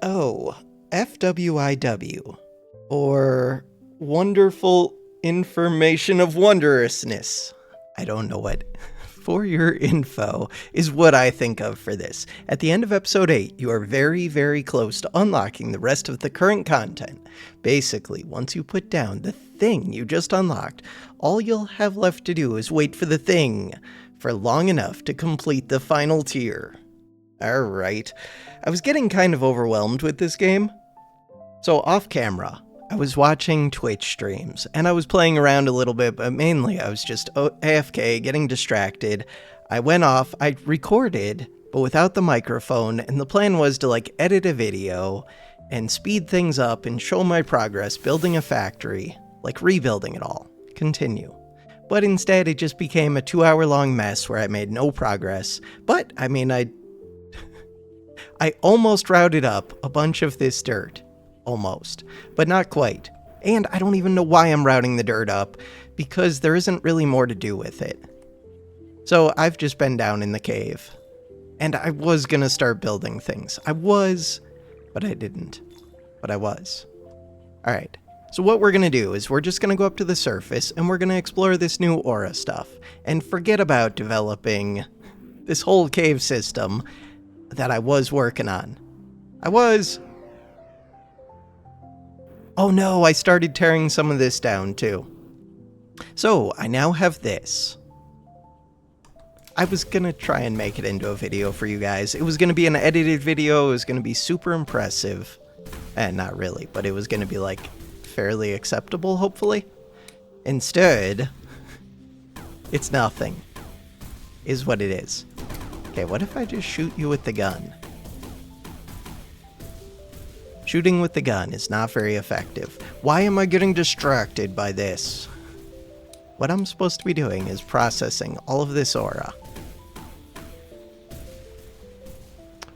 Oh, FWIW. Or Wonderful Information of Wondrousness. I don't know what. For your info is what I think of for this. At the end of episode 8, you are very, very close to unlocking the rest of the current content. Basically, once you put down the thing you just unlocked, all you'll have left to do is wait for the thing for long enough to complete the final tier. Alright, I was getting kind of overwhelmed with this game. So off camera, I was watching Twitch streams, and I was playing around a little bit, but mainly I was just AFK, getting distracted. I went off, I recorded, but without the microphone, and the plan was to edit a video and speed things up and show my progress building a factory, rebuilding it all, continue. But instead it just became a 2-hour-long mess where I made no progress, but I almost routed up a bunch of this dirt. Almost, but not quite. And I don't even know why I'm routing the dirt up, because there isn't really more to do with it. So I've just been down in the cave. And I was gonna start building things. I was, but I didn't. But I was. Alright, so what we're gonna do is we're just gonna go up to the surface, and we're gonna explore this new aura stuff, and forget about developing this whole cave system that I was working on. Oh no, I started tearing some of this down too. So, I now have this. I was gonna try and make it into a video for you guys. It was gonna be an edited video, it was gonna be super impressive. And not really, but it was gonna be fairly acceptable, hopefully. Instead, it's nothing. Is what it is. Okay, what if I just shoot you with the gun? Shooting with the gun is not very effective. Why am I getting distracted by this? What I'm supposed to be doing is processing all of this aura.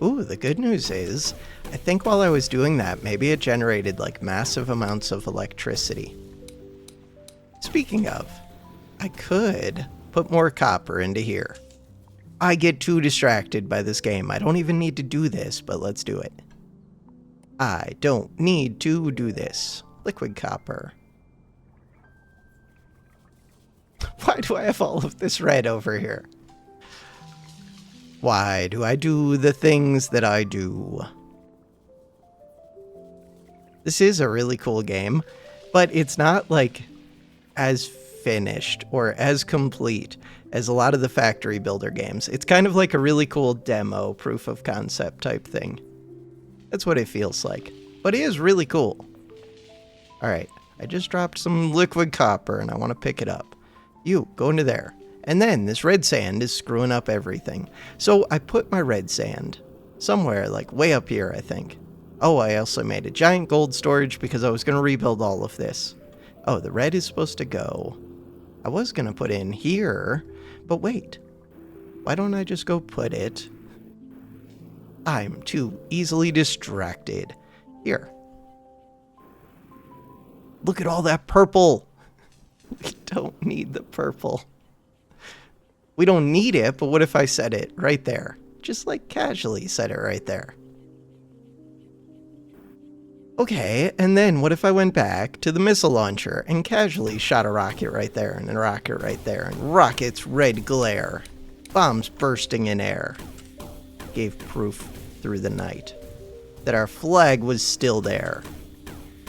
Ooh, the good news is, I think while I was doing that, maybe it generated massive amounts of electricity. Speaking of, I could put more copper into here. I get too distracted by this game. I don't even need to do this, but let's do it. I don't need to do this. Liquid copper. Why do I have all of this red over here? Why do I do the things that I do? This is a really cool game, but it's not as finished or as complete as a lot of the factory builder games. It's kind of like a really cool demo, proof of concept type thing. That's what it feels like. But it is really cool. Alright, I just dropped some liquid copper and I want to pick it up. You, go into there. And then this red sand is screwing up everything. So I put my red sand somewhere way up here, I think. Oh, I also made a giant gold storage because I was going to rebuild all of this. Oh, the red is supposed to go. I was going to put in here, but wait. Why don't I just go put it? I'm too easily distracted. Here. Look at all that purple. We don't need the purple. We don't need it, but what if I set it right there? Just casually set it right there. Okay, and then what if I went back to the missile launcher and casually shot a rocket right there and a rocket right there and rockets red glare. Bombs bursting in air. Gave proof through the night that our flag was still there.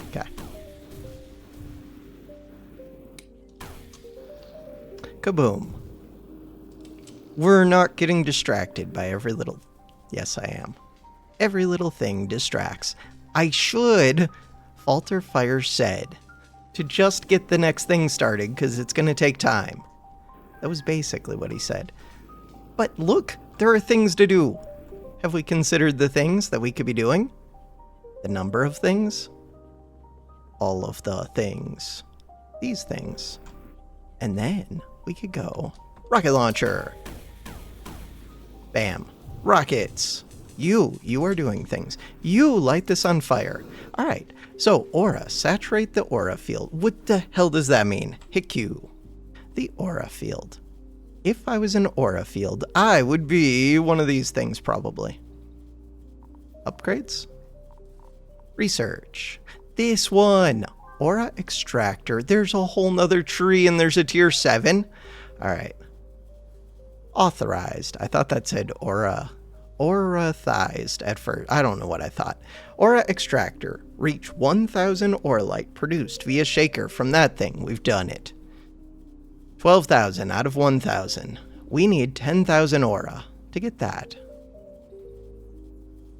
Okay. Kaboom. We're not getting distracted by every little... Yes, I am. Every little thing distracts. I should, Falter Fire said, to just get the next thing started because it's going to take time. That was basically what he said. But look, there are things to do. Have we considered the things that we could be doing? The number of things? All of the things. These things. And then we could go rocket launcher. Bam. Rockets. You are doing things. You light this on fire. All right. So aura, saturate the aura field. What the hell does that mean? HICU. The aura field. If I was an aura field, I would be one of these things probably. Upgrades? Research. This one. Aura extractor. There's a whole nother tree and there's a tier 7. Alright. Authorized. I thought that said aura. Aurathized at first. I don't know what I thought. Aura extractor. Reach 1,000 aura light produced via shaker from that thing. We've done it. 12,000 out of 1,000. We need 10,000 aura to get that.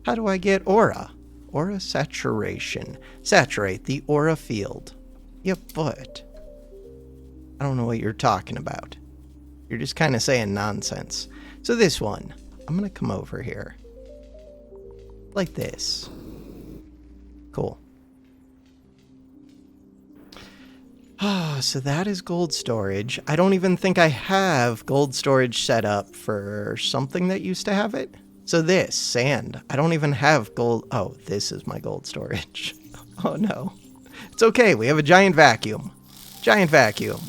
How do I get aura? Aura saturation. Saturate the aura field. Yep, but I don't know what you're talking about. You're just kind of saying nonsense. So this one, I'm going to come over here. Like this. Cool. So that is gold storage. I don't even think I have gold storage set up for something that used to have it. So this, sand. I don't even have gold. Oh, this is my gold storage. Oh no. It's okay, we have a giant vacuum. Giant vacuum.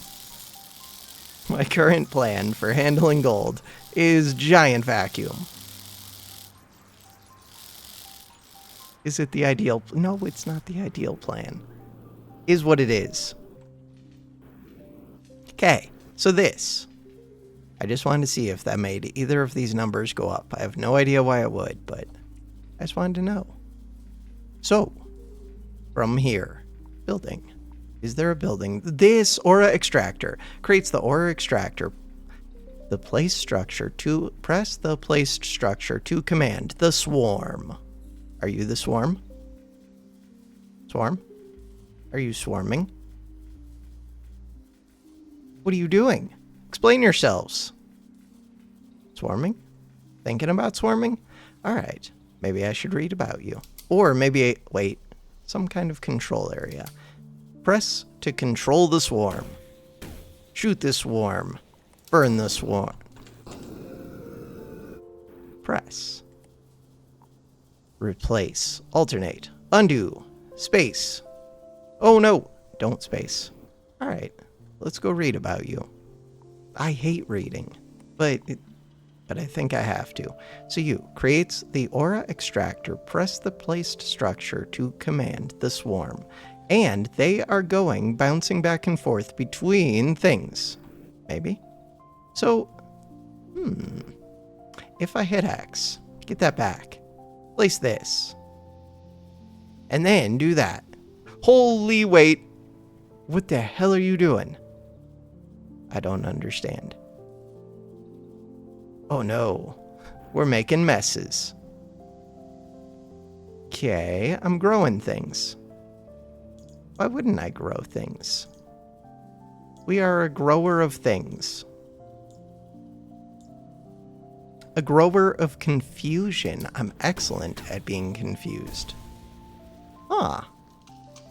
My current plan for handling gold is giant vacuum. Is it the ideal? No, it's not the ideal plan. Is what it is. Okay, so this. I just wanted to see if that made either of these numbers go up. I have no idea why it would, but I just wanted to know. So, from here, building. Is there a building? This aura extractor creates the aura extractor. The place structure to press the placed structure to command the swarm. Are you the swarm? Swarm? Are you swarming? What are you doing? Explain yourselves. Swarming? Thinking about swarming? Alright, maybe I should read about you. Or maybe, wait, some kind of control area. Press to control the swarm. Shoot the swarm. Burn the swarm. Press. Replace. Alternate. Undo. Space. Oh no, don't space. Alright, let's go read about you. I hate reading, but I think I have to. So you, creates the aura extractor, press the placed structure to command the swarm. And they are going, bouncing back and forth between things. Maybe? So, if I hit X, get that back. Place this. And then do that. Holy wait. What the hell are you doing? I don't understand. Oh no. We're making messes. Okay, I'm growing things. Why wouldn't I grow things? We are a grower of things. A grower of confusion. I'm excellent at being confused. Ah.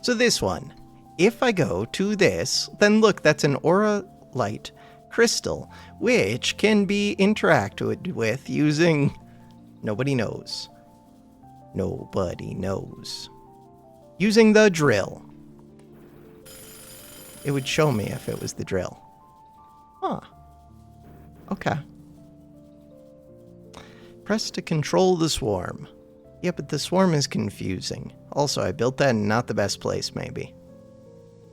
So this one. If I go to this, then look, that's an aura light crystal, which can be interacted with using... Nobody knows. Nobody knows. Using the drill. It would show me if it was the drill. Huh. Okay. Press to control the swarm. Yeah, but the swarm is confusing. Also, I built that in not the best place, maybe.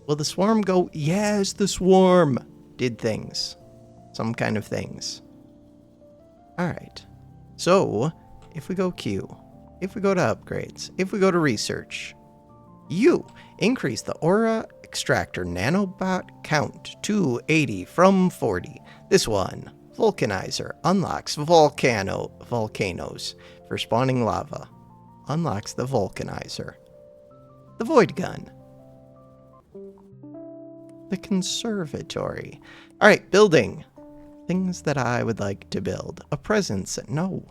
Will the swarm go? Yes, the swarm did things. Some kind of things. Alright. So, if we go Q, if we go to upgrades, if we go to research, U, increase the aura extractor nanobot count to 80 from 40. This one, vulcanizer, unlocks volcanoes for spawning lava. Unlocks the vulcanizer. The void gun. The conservatory. Alright, building. Things that I would like to build. A presence. No.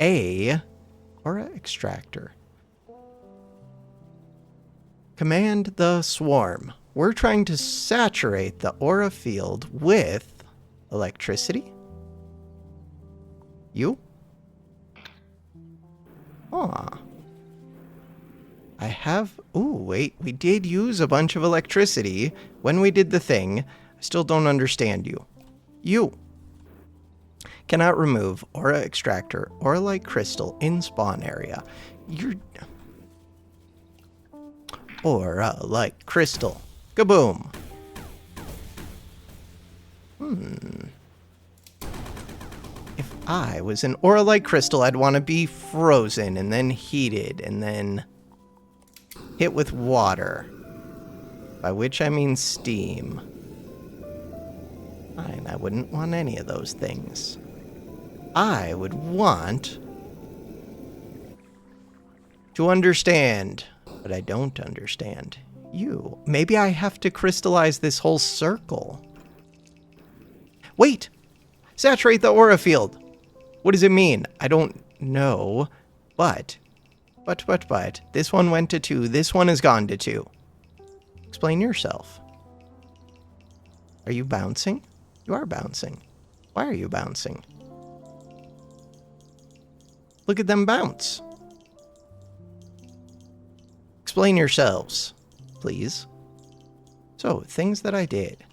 A aura extractor. Command the swarm. We're trying to saturate the aura field with electricity. You? Aw. I have... Ooh, wait. We did use a bunch of electricity when we did the thing. I still don't understand you. You. Cannot remove aura extractor, aura light crystal in spawn area. You're... Aura-like crystal. Kaboom! If I was an aura-like crystal, I'd want to be frozen and then heated and then hit with water. By which I mean steam. Fine, I wouldn't want any of those things. I would want to understand, but I don't understand you. Maybe I have to crystallize this whole circle. Wait! Saturate the aura field! What does it mean? I don't know, but, this one went to 2, this one has gone to 2. Explain yourself. Are you bouncing? You are bouncing. Why are you bouncing? Look at them bounce. Explain yourselves, please. So, things that I did.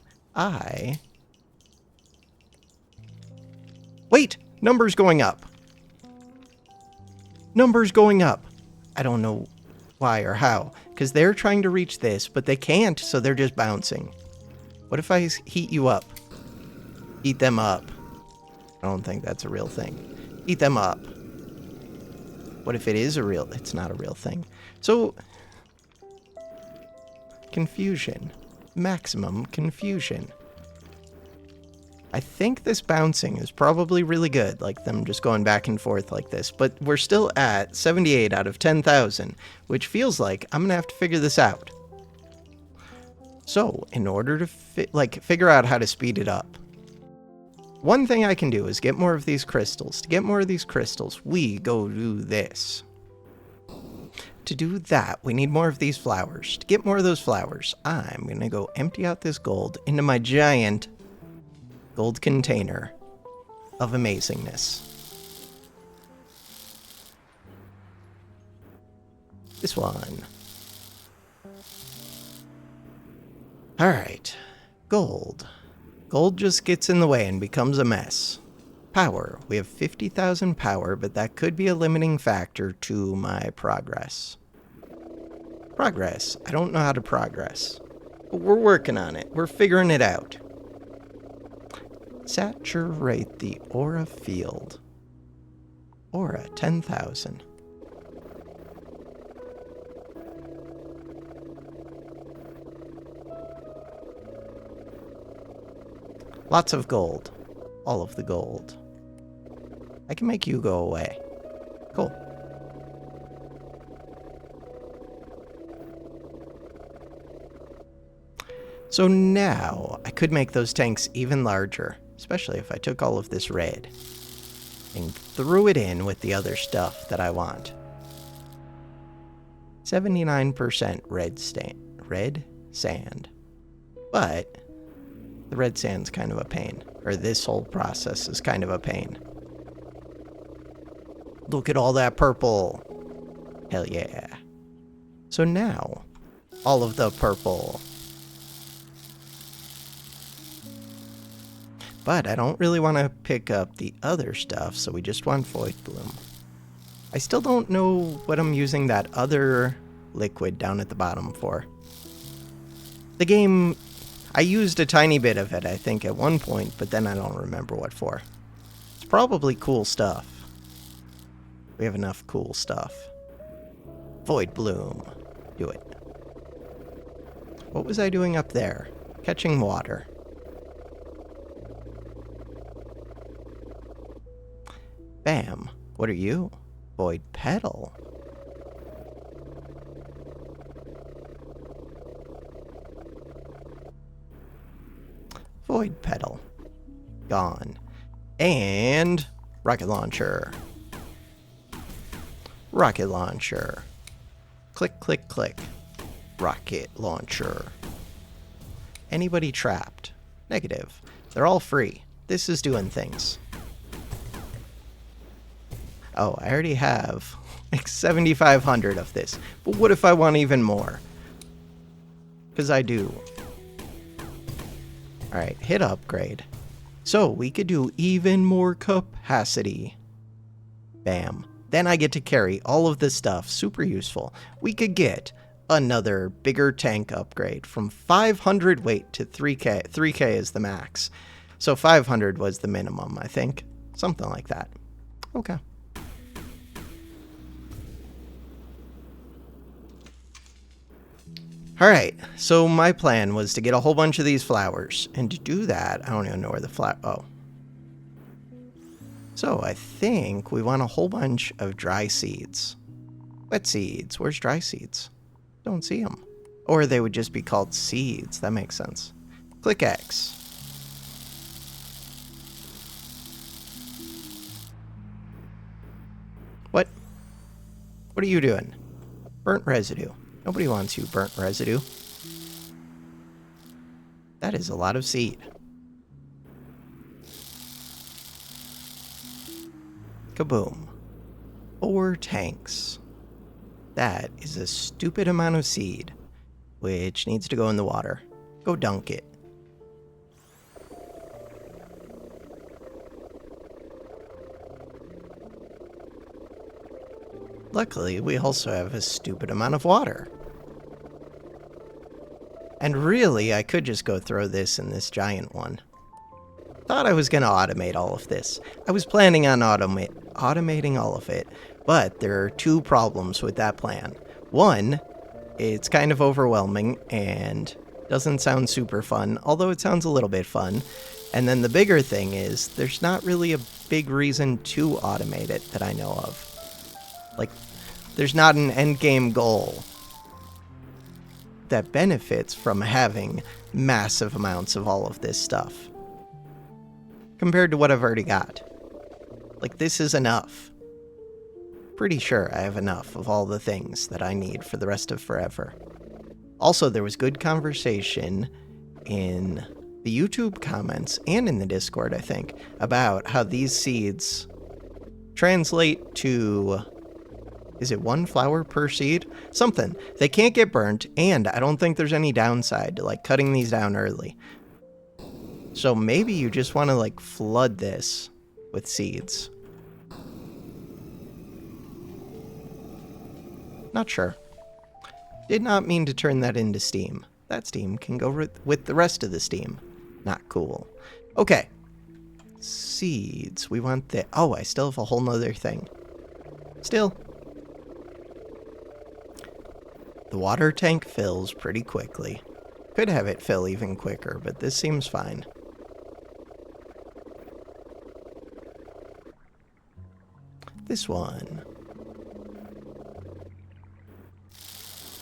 Wait! Numbers going up. Numbers going up. I don't know why or how. Because they're trying to reach this, but they can't, so they're just bouncing. What if I heat you up? Heat them up. I don't think that's a real thing. Heat them up. What if it is a real... It's not a real thing. So... Confusion. Maximum confusion. I think this bouncing is probably really good, like them just going back and forth like this, but we're still at 78 out of 10,000, which feels like I'm gonna have to figure this out. So, in order to figure out how to speed it up, one thing I can do is get more of these crystals. To get more of these crystals, we go do this. To do that, we need more of these flowers. To get more of those flowers, I'm gonna go empty out this gold into my giant gold container of amazingness. This one. Alright. Gold. Gold just gets in the way and becomes a mess. Power. We have 50,000 power, but that could be a limiting factor to my progress. Progress. I don't know how to progress. But we're working on it. We're figuring it out. Saturate the aura field. Aura, 10,000. Lots of gold. All of the gold. I can make you go away. Cool. So now, I could make those tanks even larger. Especially if I took all of this red and threw it in with the other stuff that I want. 79% red sand. But the red sand's kind of a pain. Or this whole process is kind of a pain. Look at all that purple. Hell yeah. So now, all of the purple. But I don't really want to pick up the other stuff, so we just want Void Bloom. I still don't know what I'm using that other liquid down at the bottom for. The game, I used a tiny bit of it, I think, at one point, but then I don't remember what for. It's probably cool stuff. We have enough cool stuff. Void Bloom. Do it. What was I doing up there? Catching water. Bam. What are you? Void Petal. Void Petal. Gone. And rocket launcher. Rocket launcher. Click, click, click. Rocket launcher. Anybody trapped? Negative. They're all free. This is doing things. Oh, I already have like 7,500 of this. But what if I want even more? Because I do. Alright, hit upgrade. So we could do even more capacity. Bam. Then I get to carry all of this stuff. Super useful. We could get another bigger tank upgrade from 500 weight to 3K. 3K is the max. So 500 was the minimum, I think. Something like that. Okay. Alright, so my plan was to get a whole bunch of these flowers. And to do that, I don't even know where the flower... Oh. So I think we want a whole bunch of dry seeds. Wet seeds. Where's dry seeds? Don't see them. Or they would just be called seeds. That makes sense. Click X. What? What are you doing? Burnt residue. Nobody wants you, burnt residue. That is a lot of seed. Kaboom. 4 tanks. That is a stupid amount of seed, which needs to go in the water. Go dunk it. Luckily, we also have a stupid amount of water. And really, I could just go throw this in this giant one. Thought I was going to automate all of this. I was planning on automating all of it, but there are 2 problems with that plan. One, it's kind of overwhelming and doesn't sound super fun, although it sounds a little bit fun. And then the bigger thing is, there's not really a big reason to automate it that I know of. Like, there's not an endgame goal that benefits from having massive amounts of all of this stuff. Compared to what I've already got. Like, this is enough. Pretty sure I have enough of all the things that I need for the rest of forever. Also, there was good conversation in the YouTube comments and in the Discord, I think, about how these seeds translate to... Is it 1 flower per seed? Something. They can't get burnt, and I don't think there's any downside to, like, cutting these down early. So maybe you just want to, like, flood this with seeds. Not sure. Did not mean to turn that into steam. That steam can go with the rest of the steam. Not cool. Okay. Seeds. We want the... Oh, I still have a whole nother thing. Still... The water tank fills pretty quickly. Could have it fill even quicker, but this seems fine. This one.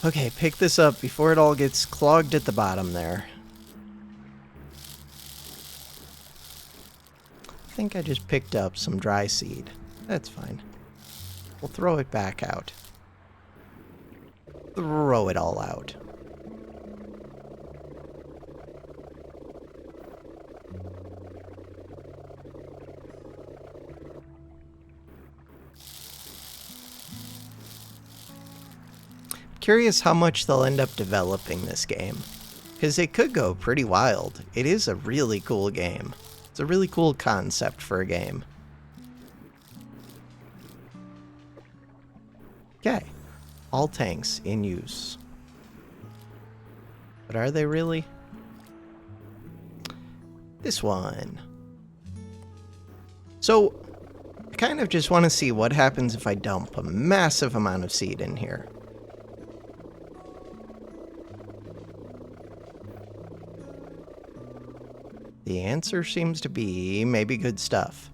Okay, pick this up before it all gets clogged at the bottom there. I think I just picked up some dry seed. That's fine. We'll throw it back out. Throw it all out. Curious how much they'll end up developing this game, because it could go pretty wild. It is a really cool game. It's a really cool concept for a game. Okay. All tanks in use. But are they really? This one. So, I kind of just want to see what happens if I dump a massive amount of seed in here. The answer seems to be maybe good stuff.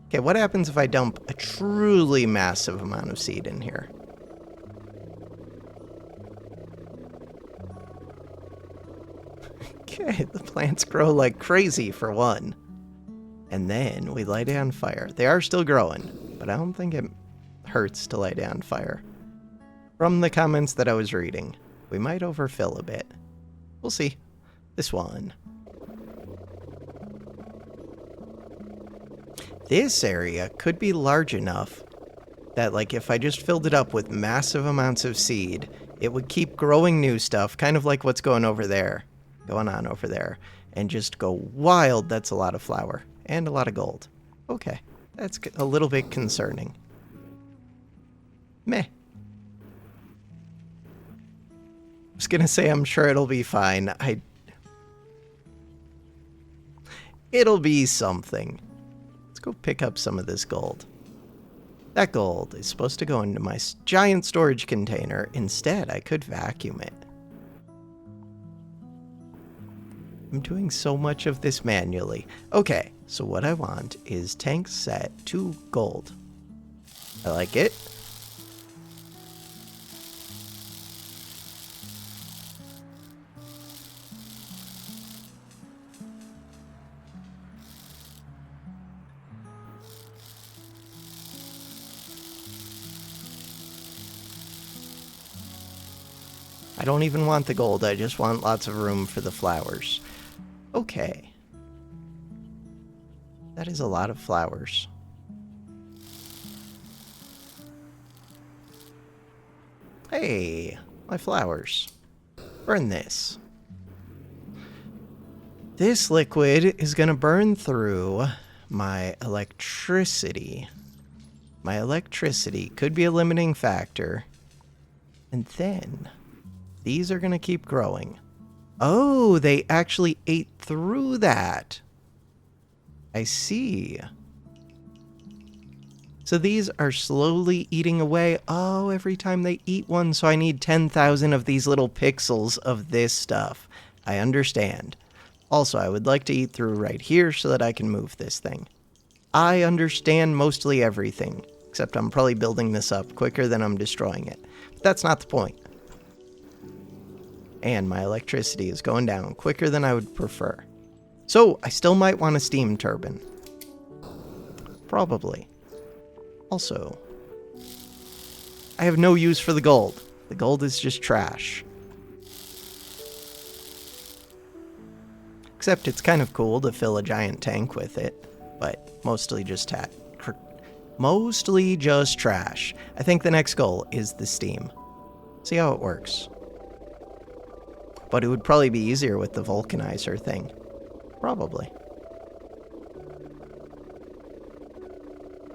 Okay, what happens if I dump a truly massive amount of seed in here? Okay, the plants grow like crazy for one. And then we light it on fire. They are still growing, but I don't think it hurts to light it on fire. From the comments that I was reading, we might overfill a bit. We'll see. This one. This area could be large enough that, like, if I just filled it up with massive amounts of seed, it would keep growing new stuff, kind of like what's going on over there, and just go wild. That's a lot of flour and a lot of gold. Okay, that's a little bit concerning. Meh. gonna say I'm sure it'll be fine. It'll be something. Let's go pick up some of this gold. That gold is supposed to go into my giant storage container. Instead, I could vacuum it. I'm doing so much of this manually. Okay, so what I want is tank set to gold. I like it. I don't even want the gold, I just want lots of room for the flowers. Okay. That is a lot of flowers. Hey, my flowers. Burn this. This liquid is gonna burn through my electricity. My electricity could be a limiting factor. And then these are gonna keep growing. Oh, they actually ate through that. I see. So these are slowly eating away. Oh, every time they eat one, so I need 10,000 of these little pixels of this stuff. I understand. Also, I would like to eat through right here so that I can move this thing. I understand mostly everything, except I'm probably building this up quicker than I'm destroying it. But that's not the point. And my electricity is going down quicker than I would prefer. So, I still might want a steam turbine. Probably. Also, I have no use for the gold. The gold is just trash. Except it's kind of cool to fill a giant tank with it, but mostly just trash. I think the next goal is the steam. See how it works. But it would probably be easier with the vulcanizer thing. Probably.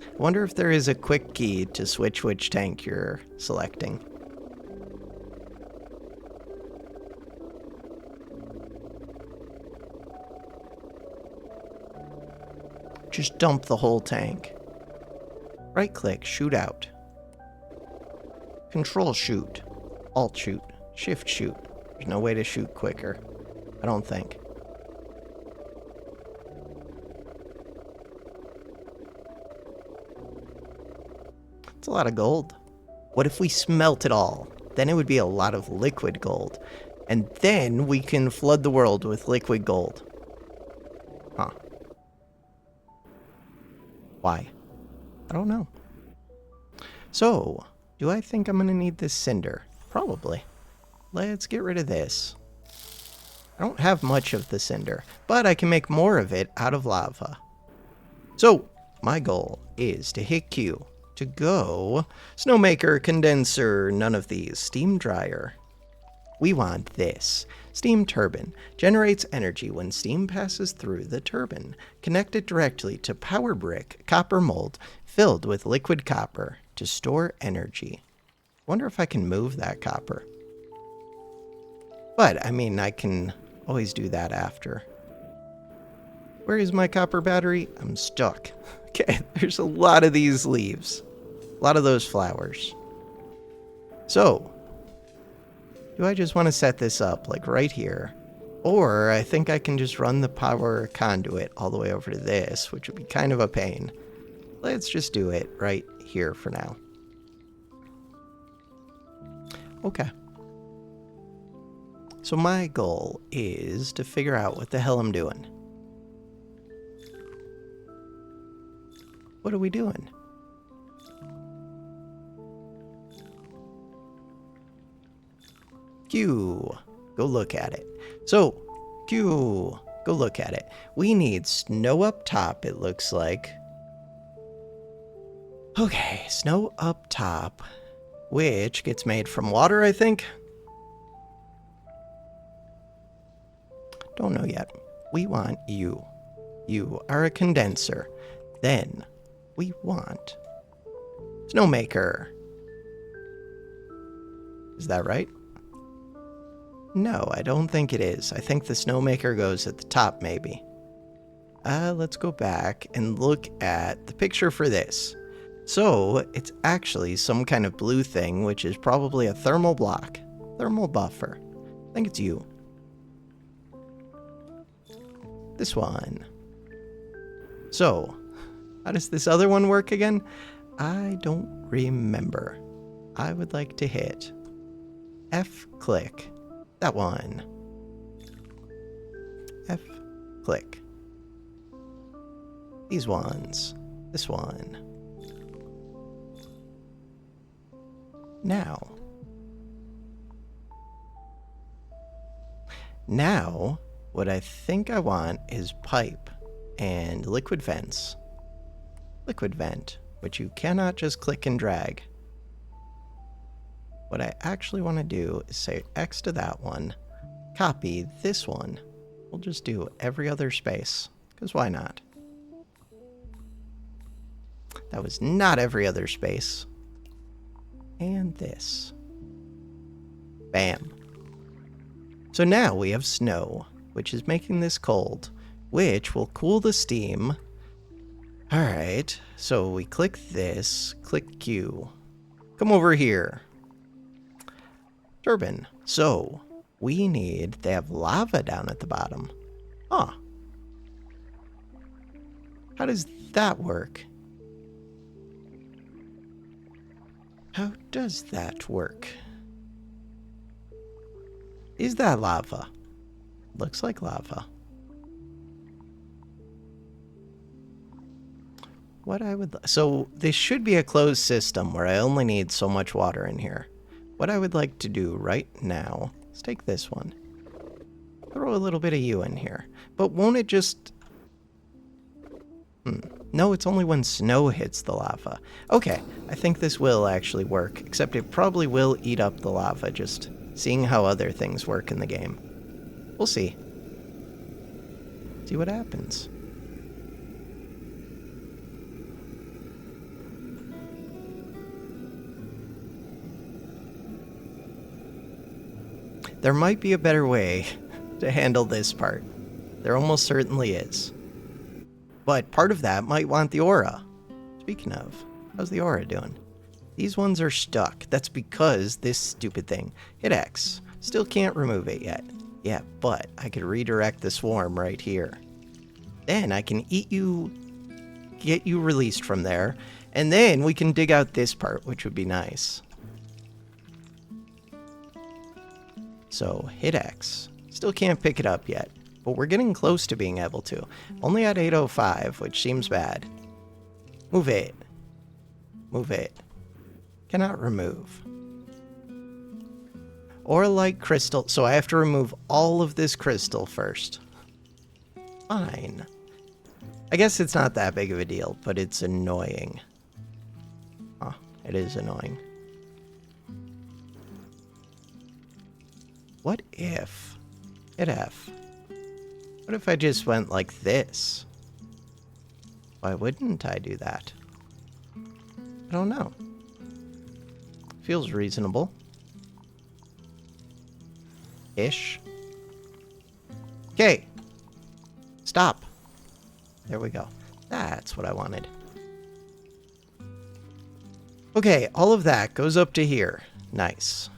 I wonder if there is a quick key to switch which tank you're selecting. Just dump the whole tank. Right click, shoot out. Control shoot. Alt shoot. Shift shoot. There's no way to shoot quicker. I don't think. It's a lot of gold. What if we smelt it all? Then it would be a lot of liquid gold. And then we can flood the world with liquid gold. Huh. Why? I don't know. So, do I think I'm gonna need this cinder? Probably. Let's get rid of this. I don't have much of the cinder, but I can make more of it out of lava. So, my goal is to hit Q, to go snowmaker, condenser, none of these, steam dryer. We want this. Steam turbine generates energy when steam passes through the turbine. Connect it directly to power brick, copper mold, filled with liquid copper to store energy. Wonder if I can move that copper. But, I mean, I can always do that after. Where is my copper battery? I'm stuck. Okay, there's a lot of these leaves. A lot of those flowers. So, do I just want to set this up, like, right here? Or I think I can just run the power conduit all the way over to this, which would be kind of a pain. Let's just do it right here for now. Okay. So my goal is to figure out what the hell I'm doing. What are we doing? Q, go look at it. So, Q, go look at it. We need snow up top, it looks like. Okay, snow up top, which gets made from water, I think. Don't know yet. We want you. You are a condenser. Then we want snowmaker. Is that right? No, I don't think it is. I think the snowmaker goes at the top, maybe. Let's go back and look at the picture for this. So, it's actually some kind of blue thing, which is probably a thermal block. Thermal buffer. I think it's you. This one. So, how does this other one work again? I don't remember. I would like to hit F click. That one. F click. These ones. This one. Now, what I think I want is pipe and liquid vents. Liquid vent, which you cannot just click and drag. What I actually want to do is say X to that one, copy this one. We'll just do every other space, because why not? That was not every other space. And this. Bam. So now we have snow, which is making this cold, which will cool the steam. Alright, so we click this, click Q. Come over here. Turbine. So, they have lava down at the bottom. Huh. How does that work? How does that work? Is that lava? Looks like lava. So this should be a closed system where I only need so much water in here. What I would like to do right now, let's take this one. Throw a little bit of you in here. But won't it just... No, it's only when snow hits the lava. Okay, I think this will actually work, except it probably will eat up the lava, just seeing how other things work in the game. We'll see. See what happens. There might be a better way to handle this part. There almost certainly is. But part of that might want the aura. Speaking of, how's the aura doing? These ones are stuck. That's because this stupid thing. Hit X. Still can't remove it yet. Yeah, but I could redirect the swarm right here. Then I can eat you, get you released from there, and then we can dig out this part, which would be nice. So, hit X. Still can't pick it up yet, but we're getting close to being able to. Only at 805, which seems bad. Move it. Move it. Cannot remove. Or like crystal, so I have to remove all of this crystal first. Fine. I guess it's not that big of a deal, but it's annoying. Huh, it is annoying. What if... Hit F. What if I just went like this? Why wouldn't I do that? I don't know. Feels reasonable. Ish. Okay. Stop. There we go. That's what I wanted. Okay, all of that goes up to here. Nice.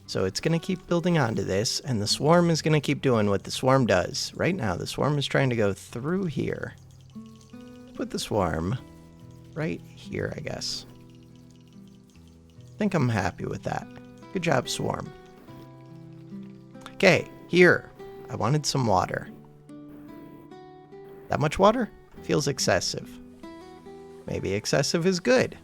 So it's going to keep building onto this, and the swarm is going to keep doing what the swarm does. Right now, the swarm is trying to go through here. Put the swarm right here, I guess. I think I'm happy with that. Good job, swarm. Okay, here. I wanted some water. That much water? Feels excessive. Maybe excessive is good.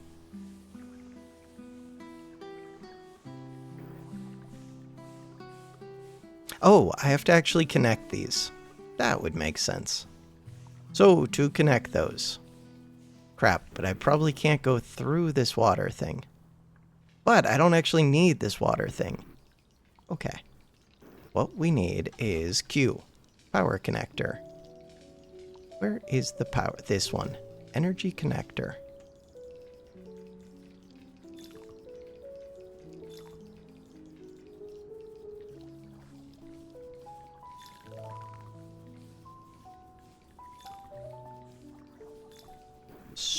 Oh, I have to actually connect these. That would make sense. So, to connect those. Crap, but I probably can't go through this water thing. But I don't actually need this water thing. Okay. What we need is Q. Power connector. Where is the power? This one. Energy connector.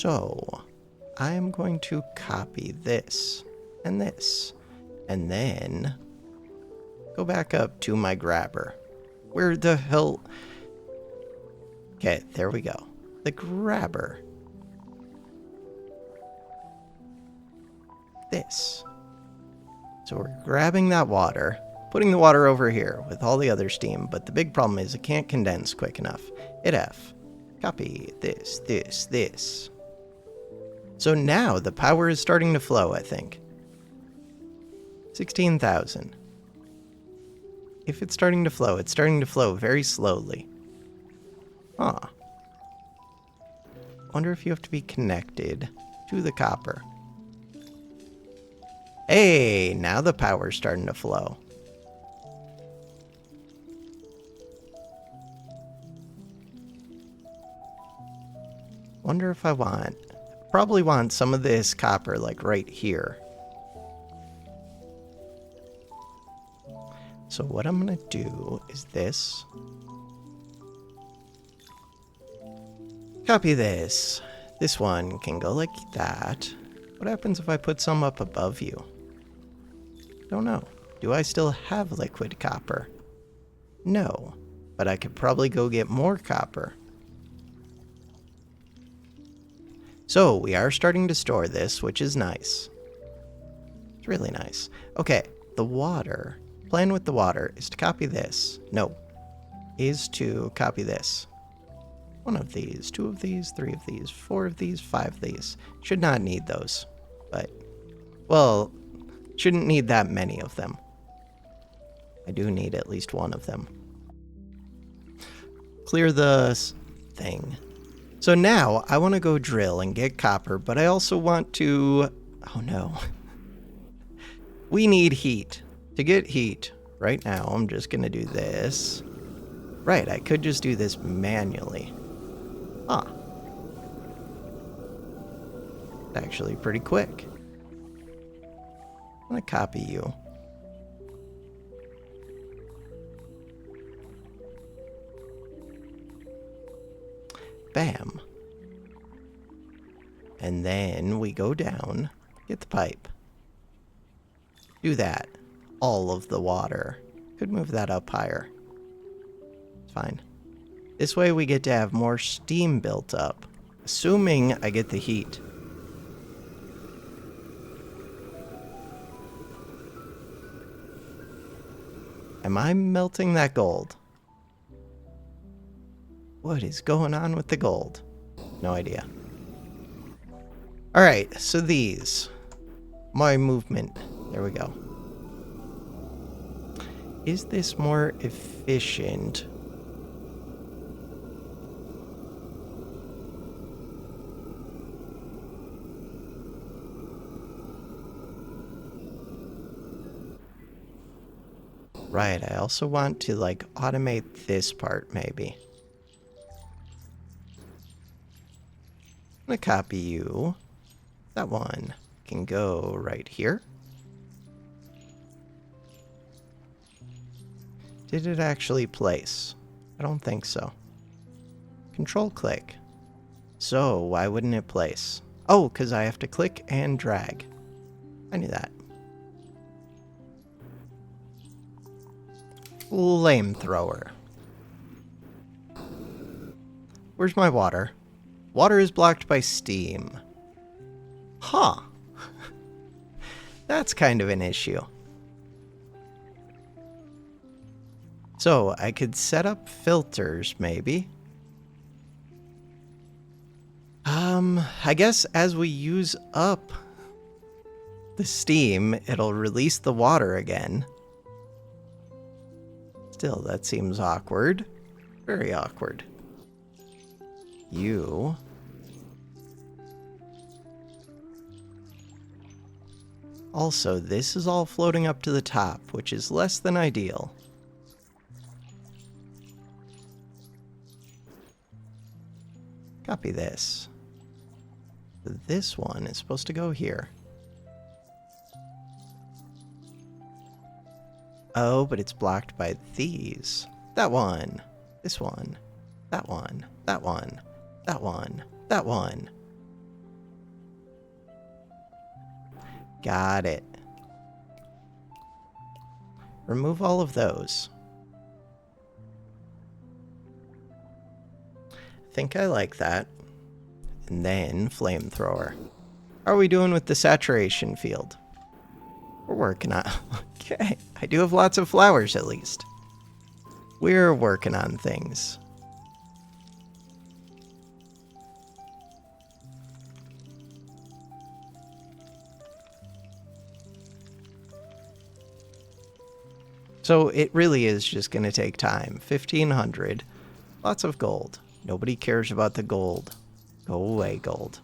So, I am going to copy this, and then go back up to my grabber. Where the hell? Okay, there we go. The grabber. This. So we're grabbing that water, putting the water over here with all the other steam, but the big problem is it can't condense quick enough. Hit F. Copy this. So now the power is starting to flow, I think. 16,000. If it's starting to flow very slowly. Huh. Wonder if you have to be connected to the copper. Hey, now the power's starting to flow. Wonder if I probably want some of this copper like right here. So what I'm gonna do is this. Copy this. This one can go like that. What happens if I put some up above you? Don't know. Do I still have liquid copper? No, but I could probably go get more copper. So we are starting to store this, which is nice. It's really nice. Okay, the water. Plan with the water is to copy this. No, is to copy this. One of these, two of these, three of these, four of these, five of these. Should not need those, but, well, shouldn't need that many of them. I do need at least one of them. Clear the thing. So now I want to go drill and get copper, but I also want to... Oh no. We need heat. To get heat, right now I'm just going to do this. Right, I could just do this manually. Ah. It's actually pretty quick. I'm going to copy you. Bam. And then we go down, get the pipe. Do that. All of the water. Could move that up higher. It's fine. This way we get to have more steam built up. Assuming I get the heat. Am I melting that gold? What is going on with the gold? No idea. Alright, so these. My movement. There we go. Is this more efficient? Right, I also want to, like, automate this part, maybe. I'm gonna copy you. That one can go right here. Did it actually place? I don't think so. Control click. So, why wouldn't it place? Oh, because I have to click and drag. I knew that. Flamethrower. Where's my water? Water is blocked by steam. Huh. That's kind of an issue. So, I could set up filters, maybe. I guess as we use up the steam, it'll release the water again. Still, that seems awkward. Very awkward. You. Also, this is all floating up to the top, which is less than ideal. Copy this. This one is supposed to go here. Oh, but it's blocked by these. That one. This one. That one. That one. That one. That one. Got it. Remove all of those. Think I like that. And then flamethrower. How are we doing with the saturation field? We're working on... Okay, I do have lots of flowers at least. We're working on things. So it really is just going to take time. 1,500. Lots of gold. Nobody cares about the gold. Go away, gold.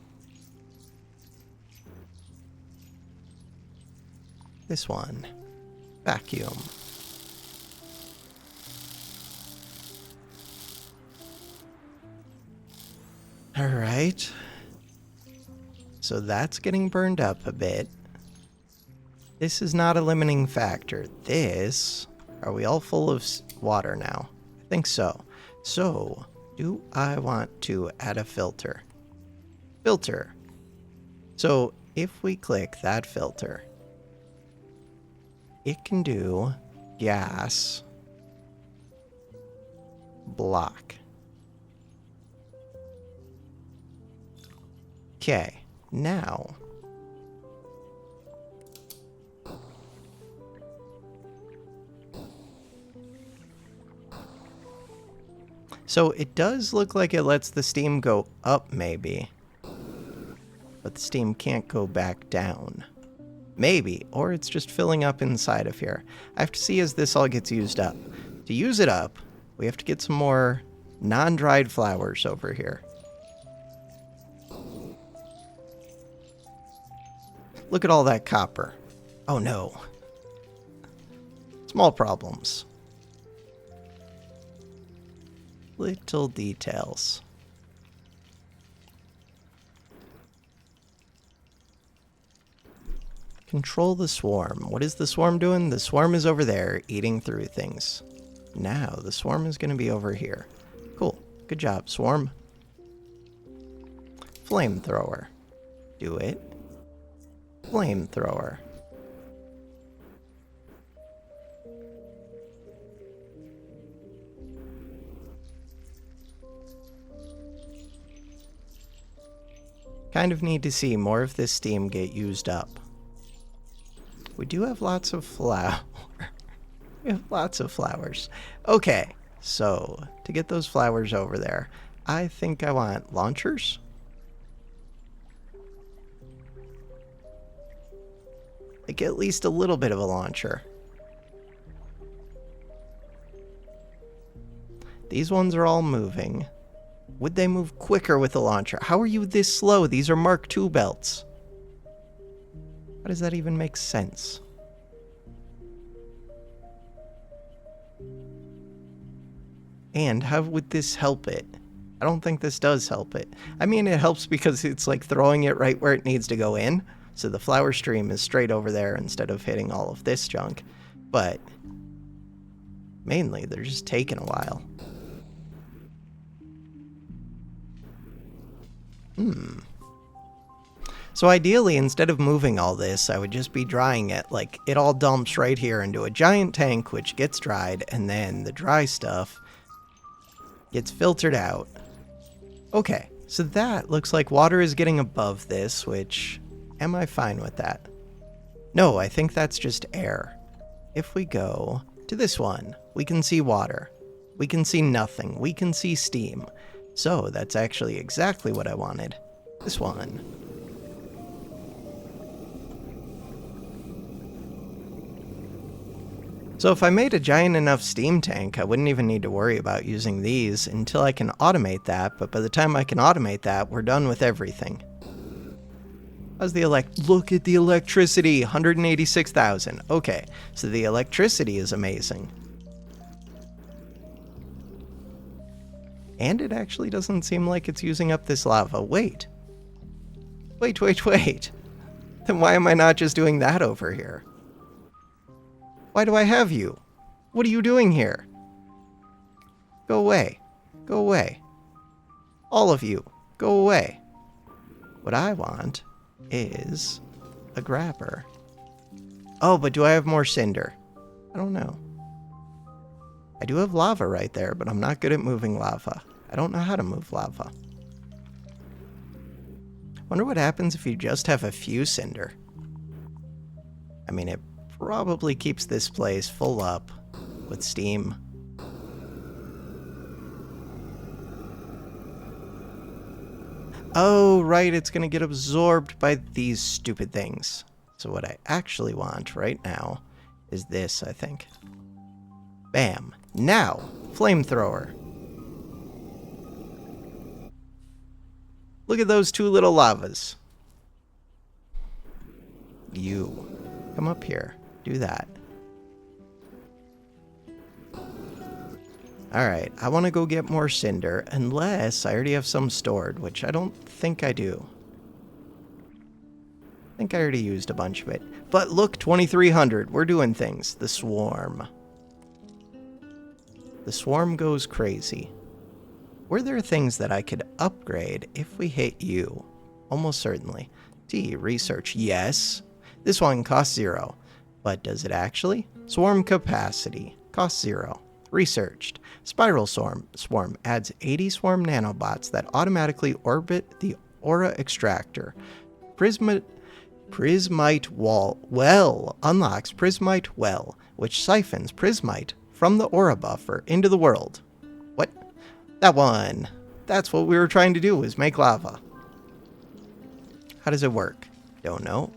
This one. Vacuum. Alright. So that's getting burned up a bit. This is not a limiting factor. This... Are we all full of water now? I think so. So, do I want to add a filter? Filter. So, if we click that filter, it can do gas block. Okay, now... So it does look like it lets the steam go up, maybe. But the steam can't go back down. Maybe, or it's just filling up inside of here. I have to see as this all gets used up. To use it up, we have to get some more non-dried flowers over here. Look at all that copper. Oh no. Small problems. Little details. Control the swarm. What is the swarm doing? The swarm is over there, eating through things. Now, the swarm is going to be over here. Cool. Good job, swarm. Flamethrower. Do it. Flamethrower. Kind of need to see more of this steam get used up. We do have lots of flour. We have lots of flowers. Okay, so to get those flowers over there, I think I want launchers. Like at least a little bit of a launcher. These ones are all moving. Would they move quicker with a launcher? How are you this slow? These are Mark II belts. How does that even make sense? And how would this help it? I don't think this does help it. I mean, it helps because it's like throwing it right where it needs to go in. So the flower stream is straight over there instead of hitting all of this junk. But mainly, they're just taking a while. So ideally, instead of moving all this, I would just be drying it. Like, it all dumps right here into a giant tank, which gets dried, and then the dry stuff gets filtered out. Okay, so that looks like water is getting above this, which... Am I fine with that? No, I think that's just air. If we go to this one, we can see water. We can see nothing. We can see steam. So that's actually exactly what I wanted. This one. So if I made a giant enough steam tank, I wouldn't even need to worry about using these until I can automate that, but by the time I can automate that, we're done with everything. How's the Look at the electricity! 186,000. Okay, so the electricity is amazing. And it actually doesn't seem like it's using up this lava. Wait. Wait. Then why am I not just doing that over here? Why do I have you? What are you doing here? Go away. Go away. All of you, go away. What I want is a grabber. Oh, but do I have more cinder? I don't know. I do have lava right there, but I'm not good at moving lava. I don't know how to move lava. Wonder what happens if you just have a few cinder. I mean, it probably keeps this place full up with steam. Oh, right, it's gonna get absorbed by these stupid things. So what I actually want right now is this, I think. Bam. Now, flamethrower. Look at those two little lavas. You. Come up here. Do that. Alright, I want to go get more cinder, unless I already have some stored, which I don't think I do. I think I already used a bunch of it. But look, 2300. We're doing things. The swarm. The swarm goes crazy. Were there things that I could upgrade if we hit you? Almost certainly. D, research. Yes. This one costs 0. But does it actually? Swarm capacity. Costs 0. Researched. Spiral swarm adds 80 swarm nanobots that automatically orbit the aura extractor. Prismite well unlocks Prismite well, which siphons Prismite from the aura buffer into the world. What? That one. That's what we were trying to do, was make lava. How does it work? Don't know.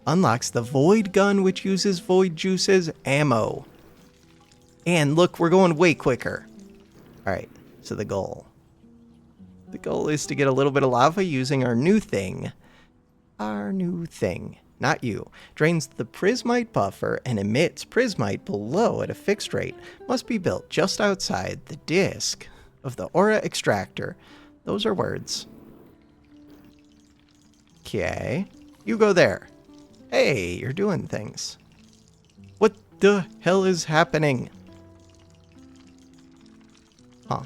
Unlocks the void gun, which uses void juice as ammo. And look, we're going way quicker. Alright, so the goal. The goal is to get a little bit of lava using our new thing. Our new thing. Not you. Drains the Prismite buffer and emits Prismite below at a fixed rate. Must be built just outside the disk of the aura extractor. Those are words. Okay. You go there. Hey, you're doing things. What the hell is happening? Huh.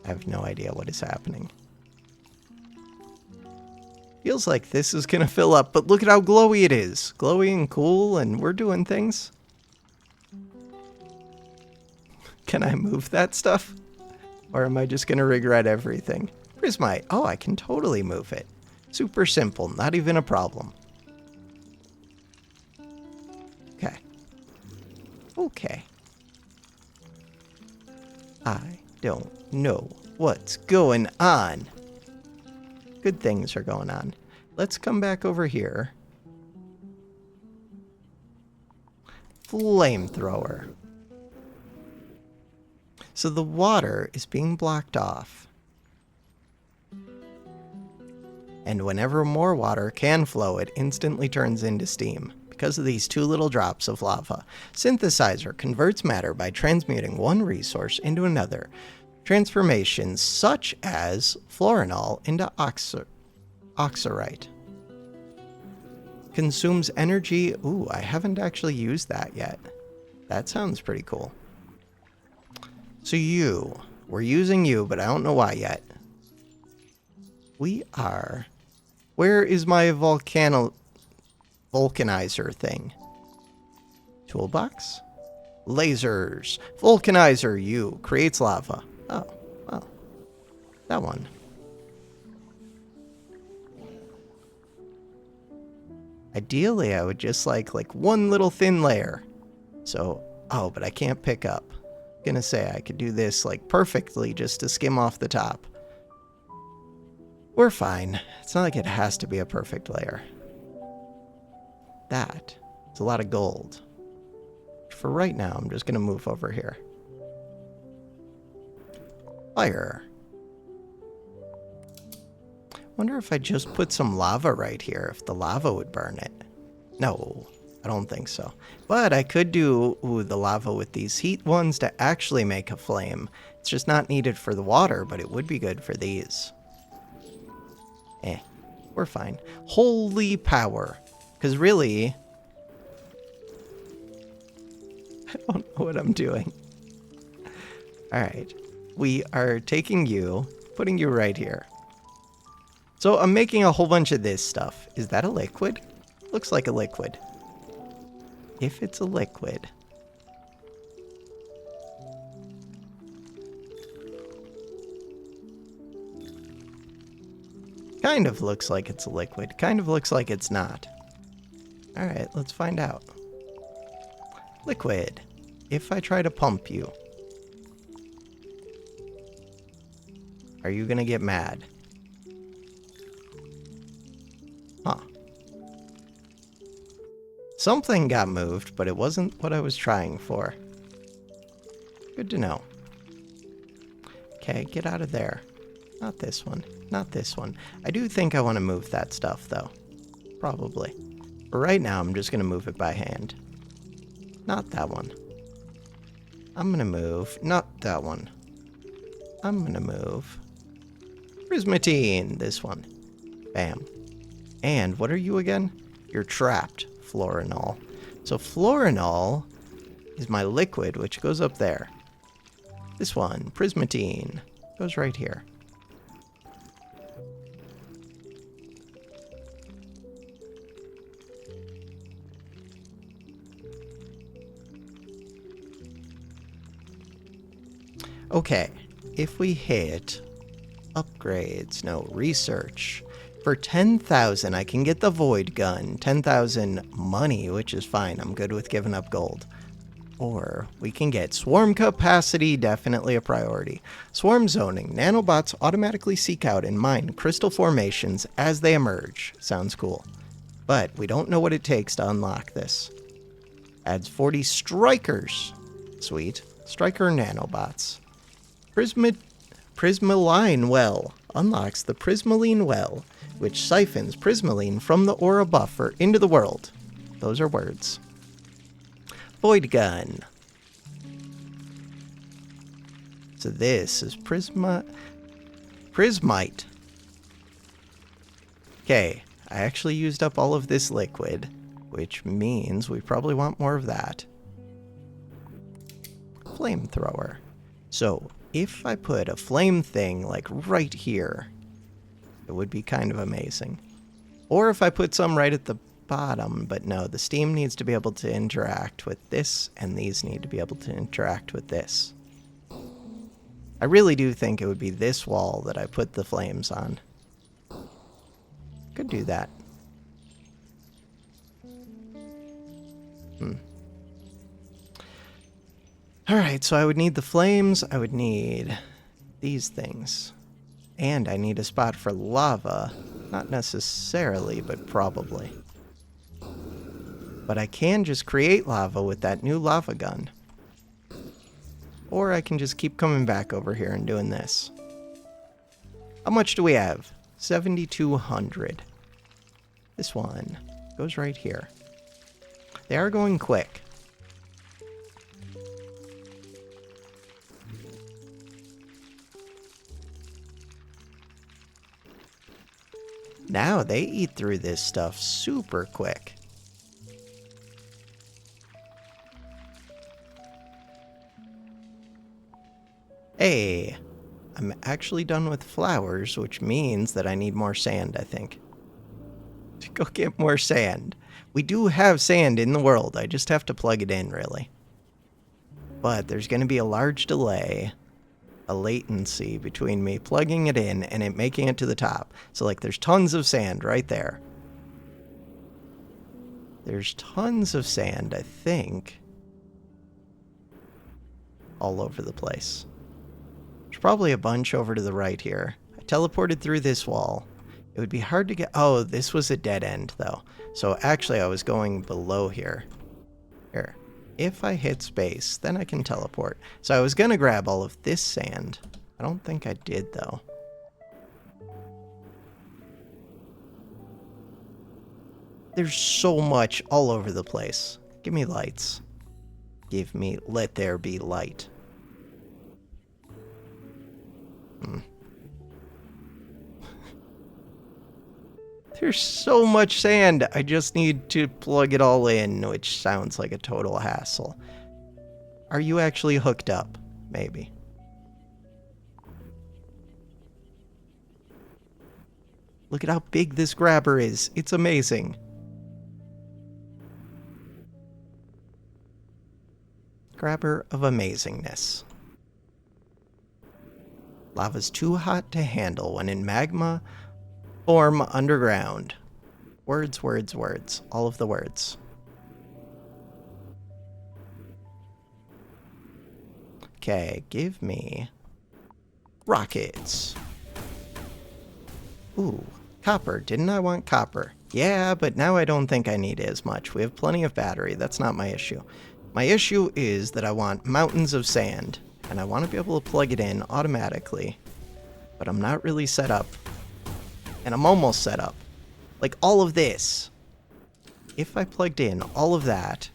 I have no idea what is happening. Feels like this is gonna fill up, but look at how glowy it is. Glowy and cool, and we're doing things. Can I move that stuff? Or am I just gonna regret everything? Prismite. Oh, I can totally move it. Super simple, not even a problem. Okay. Okay. I don't know what's going on. Good things are going on. Let's come back over here. Flamethrower. So the water is being blocked off. And whenever more water can flow, it instantly turns into steam. Because of these two little drops of lava. Synthesizer converts matter by transmuting one resource into another. Transformations such as fluorinol into oxyrite. Consumes energy. Ooh, I haven't actually used that yet. That sounds pretty cool. So we're using you, but I don't know why yet. We are. Where is my vulcanizer thing? Toolbox? Lasers. Vulcanizer, you. Creates lava. Oh, well. That one. Ideally, I would just like one little thin layer. So, oh, but I can't pick up. Gonna say I could do this like perfectly just to skim off the top. We're fine. It's not like it has to be a perfect layer. That is a lot of gold. For right now, I'm just gonna move over here. Fire. Wonder if I just put some lava right here, if the lava would burn it. No, I don't think so. But I could do the lava with these heat ones to actually make a flame. It's just not needed for the water, but it would be good for these. We're fine. Holy power. Because really, I don't know what I'm doing. Alright. We are taking you, putting you right here. So I'm making a whole bunch of this stuff. Is that a liquid? Looks like a liquid. If it's a liquid. Kind of looks like it's a liquid. Kind of looks like it's not. Alright, let's find out. Liquid. If I try to pump you, are you gonna get mad? Huh. Something got moved, but it wasn't what I was trying for. Good to know. Okay, get out of there. Not this one. Not this one. I do think I want to move that stuff, though. Probably. But right now, I'm just going to move it by hand. Not that one. I'm going to move. Not that one. I'm going to move. Prismatine. This one. Bam. And what are you again? You're trapped. Florinol. So Florinol is my liquid, which goes up there. This one. Prismatine. Goes right here. Okay, if we hit upgrades, no, research. For 10,000, I can get the Void Gun. 10,000 money, which is fine. I'm good with giving up gold. Or we can get Swarm Capacity, definitely a priority. Swarm Zoning. Nanobots automatically seek out and mine crystal formations as they emerge. Sounds cool. But we don't know what it takes to unlock this. Adds 40 Strikers. Sweet. Striker Nanobots. Prismaline Well unlocks the Prismaline Well, which siphons Prismaline from the aura buffer into the world. Those are words. Void Gun. So this is Prismite. Okay, I actually used up all of this liquid, which means we probably want more of that. Flamethrower. So if I put a flame thing like right here, it would be kind of amazing. Or if I put some right at the bottom, but no, the steam needs to be able to interact with this, and these need to be able to interact with this. I really do think it would be this wall that I put the flames on. Could do that. Alright, so I would need the flames, I would need these things. And I need a spot for lava. Not necessarily, but probably. But I can just create lava with that new lava gun. Or I can just keep coming back over here and doing this. How much do we have? 7,200. This one goes right here. They are going quick. Now they eat through this stuff super quick. Hey, I'm actually done with flowers, which means that I need more sand, I think. To go get more sand. We do have sand in the world, I just have to plug it in, really. But there's going to be a large delay, a latency between me plugging it in and it making it to the top. So, like, there's tons of sand right there. There's tons of sand, I think, all over the place. There's probably a bunch over to the right here. I teleported through this wall. It would be hard to get... Oh, this was a dead end, though. So actually, I was going below here. Here. If I hit space, then I can teleport. So I was going to grab all of this sand. I don't think I did, though. There's so much all over the place. Give me lights. Give me... Let there be light. There's so much sand. I just need to plug it all in, which sounds like a total hassle. Are you actually hooked up? Maybe. Look at how big this grabber is. It's amazing. Grabber of amazingness. Lava's too hot to handle when in magma form underground. Words, words, words. All of the words. Okay, give me rockets. Ooh, copper. Didn't I want copper? Yeah, but now I don't think I need it as much. We have plenty of battery. That's not my issue. My issue is that I want mountains of sand, and I want to be able to plug it in automatically, but I'm not really set up, and I'm almost set up. Like all of this. If I plugged in all of that,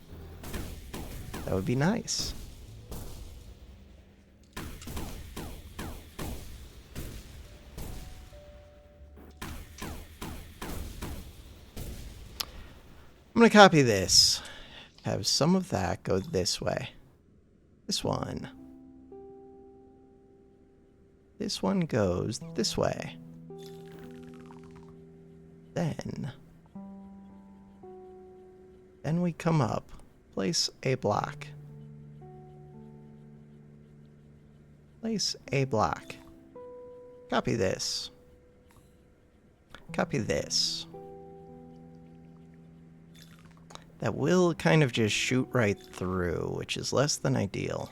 that would be nice. I'm going to copy this. Have some of that go this way. This one. This one goes this way. Then we come up, place a block. Place a block. Copy this. Copy this. That will kind of just shoot right through, which is less than ideal.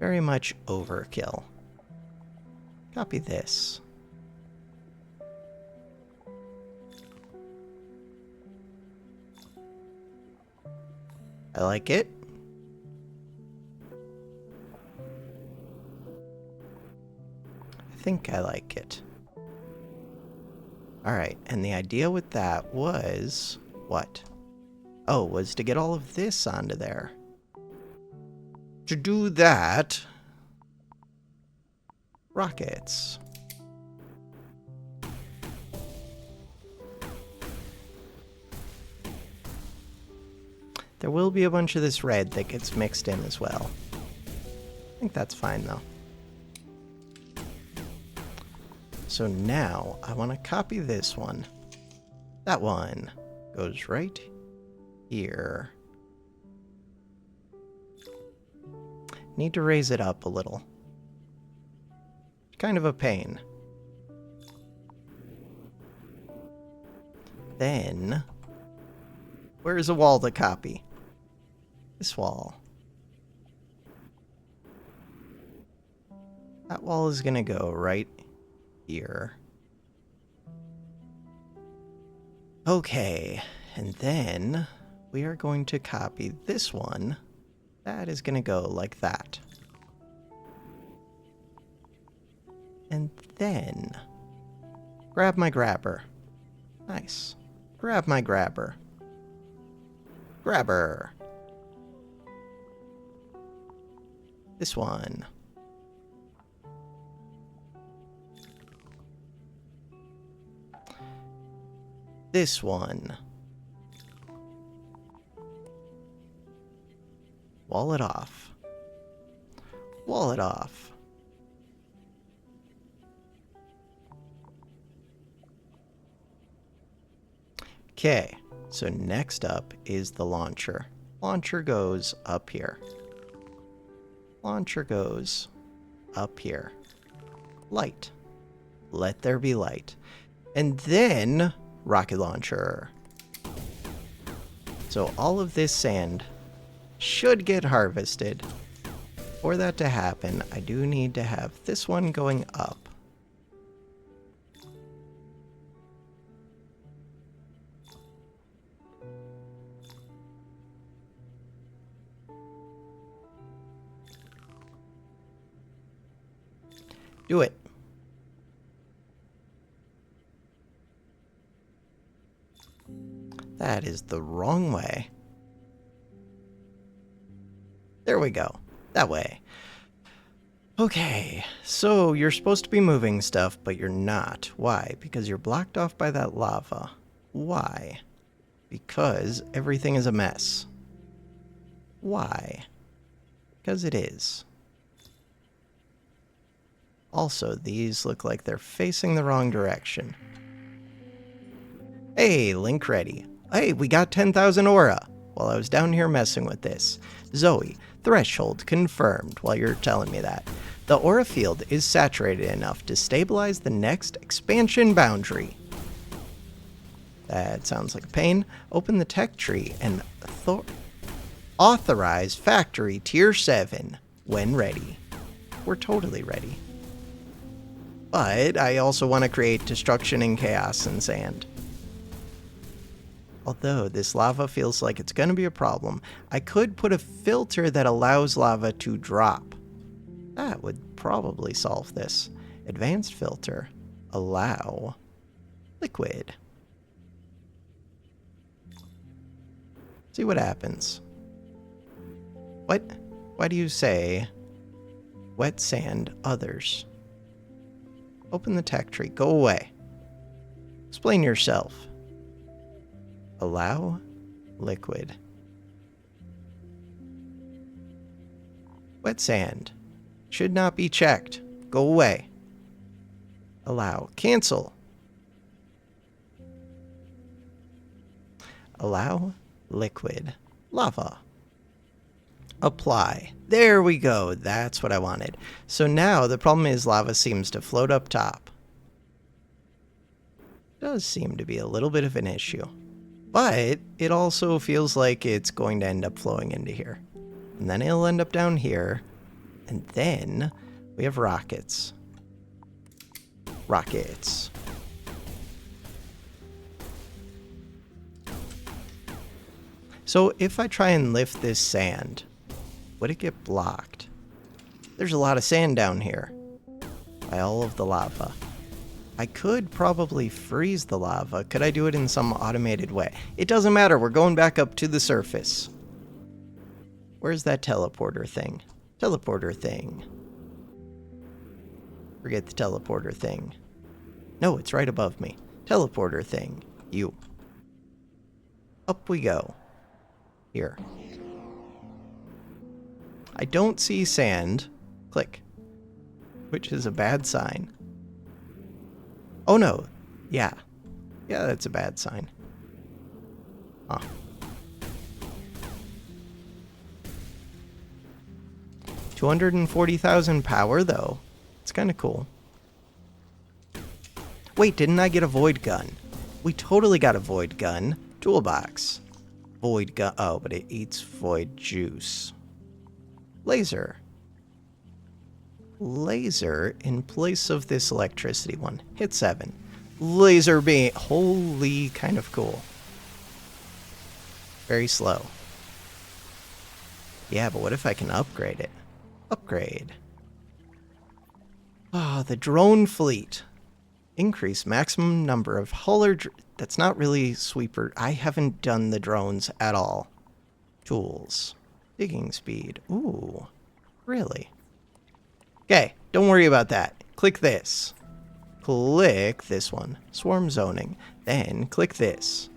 Very much overkill. Copy this. I like it. I think I like it. Alright, and the idea with that was... what? Oh, was to get all of this onto there. To do that... rockets. There will be a bunch of this red that gets mixed in as well. I think that's fine though. So now I want to copy this one. That one goes right here. Need to raise it up a little. Kind of a pain. Then, where's a wall to copy? This wall. That wall is gonna go right here. Okay, and then we are going to copy this one. That is gonna go like that. And then grab my grabber. Nice. Grab my grabber. Grabber. This one. This one. Wall it off. Wall it off. Okay, so next up is the launcher. Launcher goes up here. Launcher goes up here. Light. Let there be light. And then rocket launcher. So all of this sand should get harvested. For that to happen, I do need to have this one going up. Do it. That is the wrong way. There we go. That way. Okay, so you're supposed to be moving stuff, but you're not. Why? Because you're blocked off by that lava. Why? Because everything is a mess. Why? Because it is. Also, these look like they're facing the wrong direction. Hey, link ready. Hey, we got 10,000 aura while I was down here messing with this. Zoe, threshold confirmed while you're telling me that. The aura field is saturated enough to stabilize the next expansion boundary. That sounds like a pain. Open the tech tree and authorize factory tier 7 when ready. We're totally ready. But I also want to create destruction and chaos and sand. Although this lava feels like it's going to be a problem, I could put a filter that allows lava to drop. That would probably solve this. Advanced filter. Allow liquid. See what happens. What? Why do you say wet sand others? Open the tech tree. Go away. Explain yourself. Allow liquid. Wet sand. Should not be checked. Go away. Allow. Cancel. Allow liquid. Lava. Apply. There we go. That's what I wanted. So now the problem is lava seems to float up top. Does seem to be a little bit of an issue. But it also feels like it's going to end up flowing into here. And then it'll end up down here. And then we have rockets. Rockets. So if I try and lift this sand, would it get blocked? There's a lot of sand down here by all of the lava. I could probably freeze the lava. Could I do it in some automated way? It doesn't matter. We're going back up to the surface. Where's that teleporter thing? Teleporter thing. Forget the teleporter thing. No, it's right above me. Teleporter thing. You. Up we go. Here. I don't see sand. Click. Which is a bad sign. Oh no. Yeah. Yeah, that's a bad sign. Huh. $240,000 power, though. It's kind of cool. Wait, didn't I get a void gun? We totally got a void gun. Toolbox. Void gun. Oh, but it eats void juice. Laser. Laser in place of this electricity one. Hit 7. Laser beam. Holy, kind of cool. Very slow. Yeah, but what if I can upgrade it? Upgrade. Ah, the drone fleet. Increase maximum number of hauler. That's not really sweeper. I haven't done the drones at all. Tools. Digging speed. Ooh. Really? Okay, don't worry about that. Click this. Click this one. Swarm zoning. Then click this.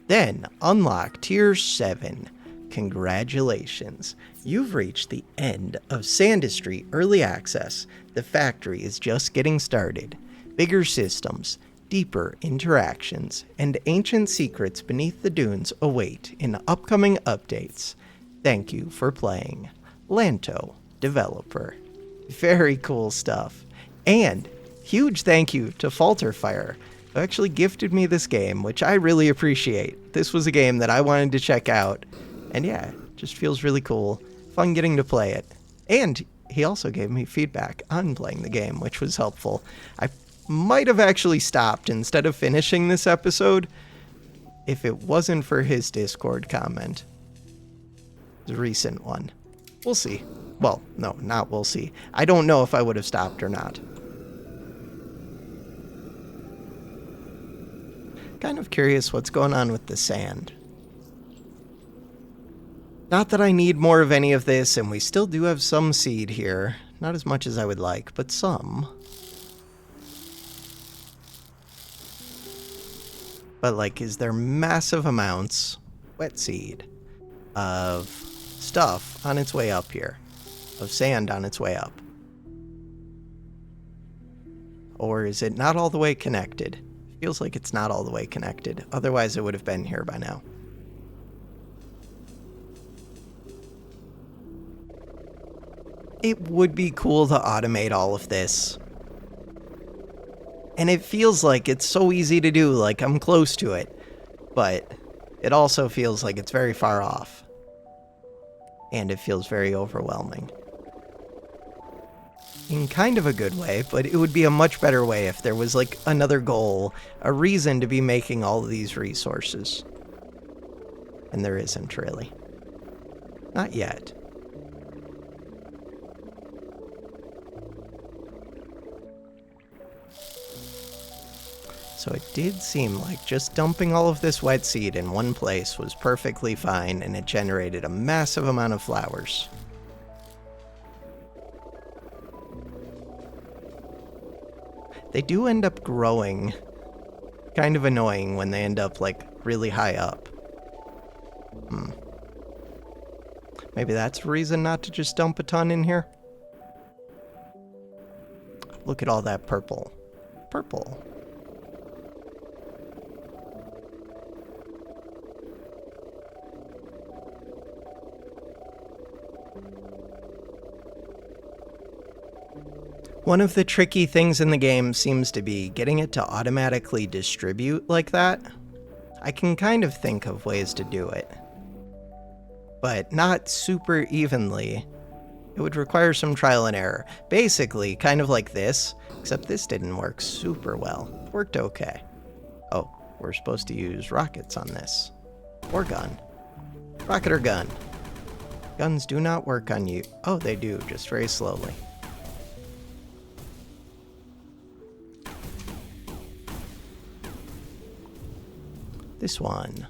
Then unlock tier 7. Congratulations. You've reached the end of Sandustry Early Access. The factory is just getting started. Bigger systems, deeper interactions, and ancient secrets beneath the dunes await in upcoming updates. Thank you for playing. Lanto, developer. Very cool stuff. And huge thank you to Falterfire, who actually gifted me this game, which I really appreciate. This was a game that I wanted to check out. And yeah, just feels really cool. Fun getting to play it. And he also gave me feedback on playing the game, which was helpful. I might have actually stopped instead of finishing this episode if it wasn't for his Discord comment. The recent one. We'll see. Well, no, not we'll see. I don't know if I would have stopped or not. Kind of curious what's going on with the sand. Not that I need more of any of this, and we still do have some seed here. Not as much as I would like, but some. But, like, is there massive amounts, wet seed, of stuff on its way up here. Of sand on its way up. Or is it not all the way connected? Feels like it's not all the way connected. Otherwise it would have been here by now. It would be cool to automate all of this. And it feels like it's so easy to do, like I'm close to it. But it also feels like it's very far off. And it feels very overwhelming. In kind of a good way, but it would be a much better way if there was like another goal, a reason to be making all of these resources. And there isn't really. Not yet. So it did seem like just dumping all of this wet seed in one place was perfectly fine, and it generated a massive amount of flowers. They do end up growing. Kind of annoying when they end up, like, really high up. Maybe that's a reason not to just dump a ton in here? Look at all that purple. Purple. One of the tricky things in the game seems to be getting it to automatically distribute like that. I can kind of think of ways to do it, but not super evenly. It would require some trial and error. Basically, kind of like this, except this didn't work super well. It worked okay. Oh, we're supposed to use rockets on this. Or gun. Rocket or gun. Guns do not work on you. Oh, they do, just very slowly. This one.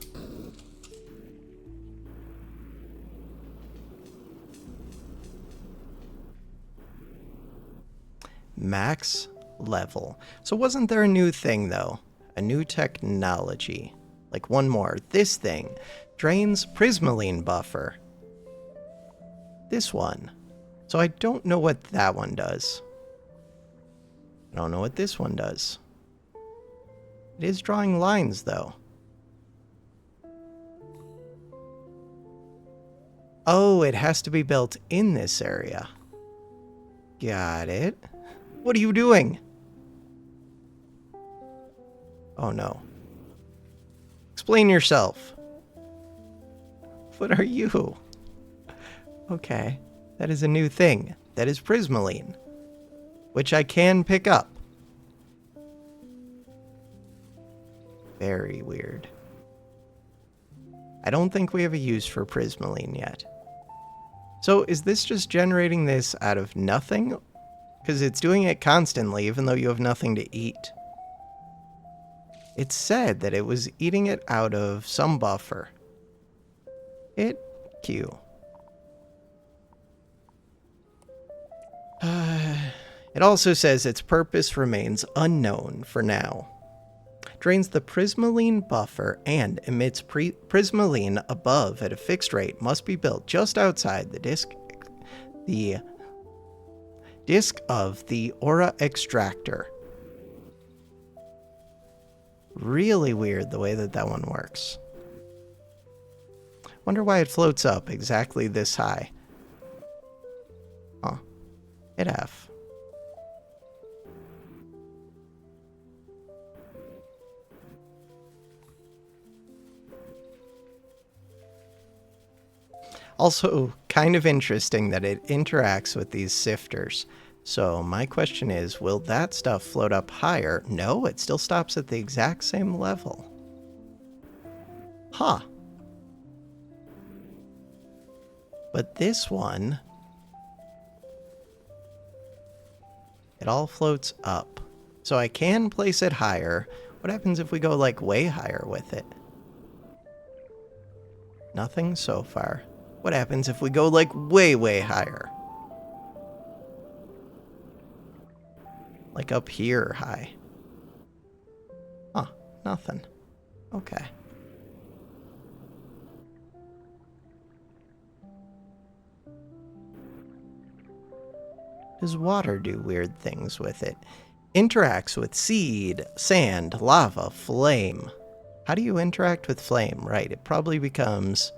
Max level. So wasn't there a new thing, though? A new technology. Like one more. This thing. Drains prismaline buffer. This one. So I don't know what that one does. I don't know what this one does. It is drawing lines, though. Oh, it has to be built in this area. Got it. What are you doing? Oh no. Explain yourself. What are you? Okay, that is a new thing. That is prismaline, which I can pick up. Very weird. I don't think we have a use for prismaline yet. So is this just generating this out of nothing? Because it's doing it constantly, even though you have nothing to eat. It said that it was eating it out of some buffer. Q. It also says its purpose remains unknown for now. Drains the prismaline buffer and emits prismaline above at a fixed rate. Must be built just outside the disk of the aura extractor. Really weird the way that one works. Wonder why it floats up exactly this high. Huh. Hit F. Also, kind of interesting that it interacts with these sifters. So my question is, will that stuff float up higher? No, it still stops at the exact same level. Huh. But this one, it all floats up. So I can place it higher. What happens if we go like way higher with it? Nothing so far. What happens if we go like way, way higher? Like up here high. Huh, nothing. Okay. Does water do weird things with it? Interacts with seed, sand, lava, flame. How do you interact with flame? Right, it probably becomes,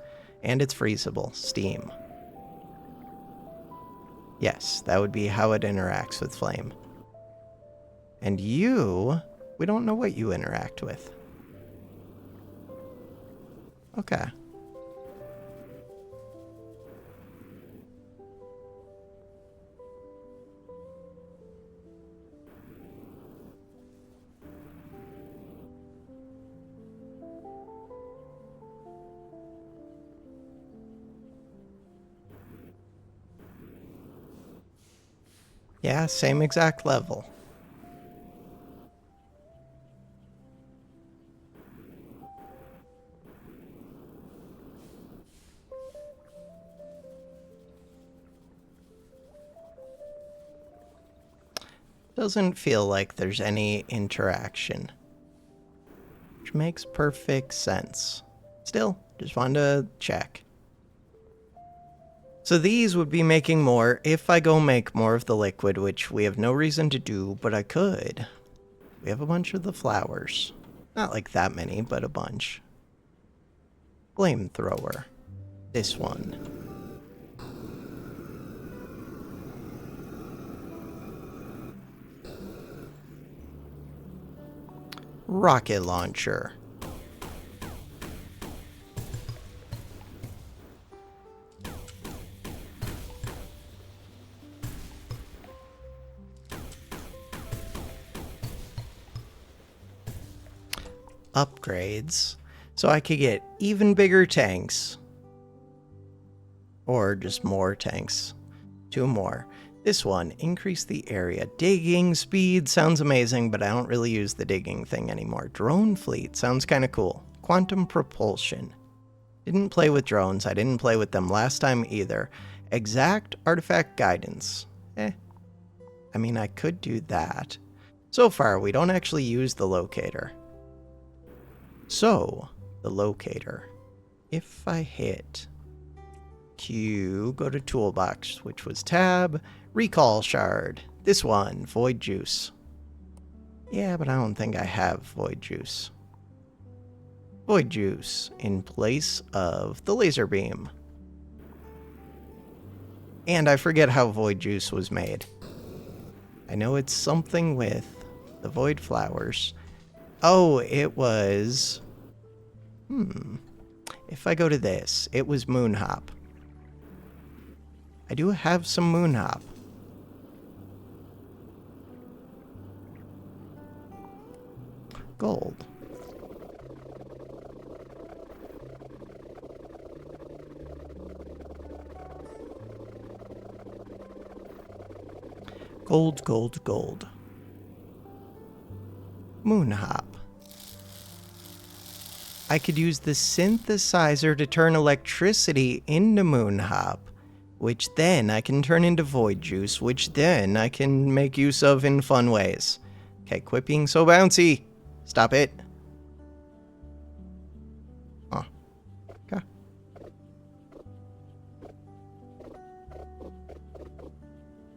and it's freezable, steam. Yes, that would be how it interacts with flame. And you, we don't know what you interact with. Okay. Yeah, same exact level. Doesn't feel like there's any interaction, which makes perfect sense. Still, just wanted to check. So these would be making more if I go make more of the liquid, which we have no reason to do, but I could. We have a bunch of the flowers. Not like that many, but a bunch. Flamethrower. This one. Rocket launcher. Upgrades. So I could get even bigger tanks. Or just more tanks. 2 more. This one, increase the area. Digging speed sounds amazing, but I don't really use the digging thing anymore. Drone fleet sounds kind of cool. Quantum propulsion. Didn't play with drones. I didn't play with them last time either. Exact artifact guidance. I mean, I could do that. So far, we don't actually use the locator. So, the locator. If I hit Q, go to toolbox, which was tab, recall shard. This one, void juice. Yeah, but I don't think I have void juice. Void juice in place of the laser beam. And I forget how void juice was made. I know it's something with the void flowers. Oh, it was... If I go to this, it was moon hop. I do have some moon hop. Gold. Gold, gold, gold. Moon hop. I could use the synthesizer to turn electricity into moon hop, which then I can turn into void juice, which then I can make use of in fun ways. Okay, quit being so bouncy. Stop it. Oh. Okay.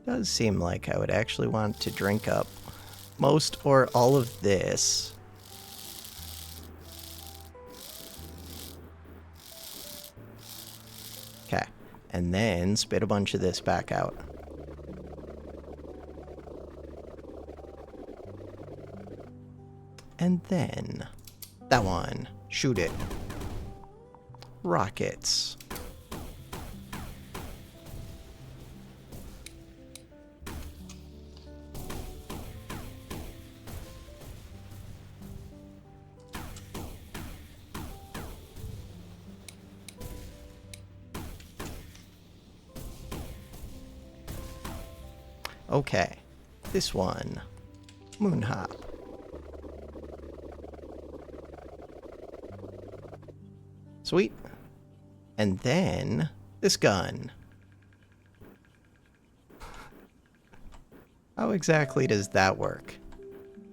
Does seem like I would actually want to drink up most or all of this. Okay, and then spit a bunch of this back out. And then that one, shoot it. Rockets. Okay, this one, moon hop. Sweet. And then this gun. How exactly does that work?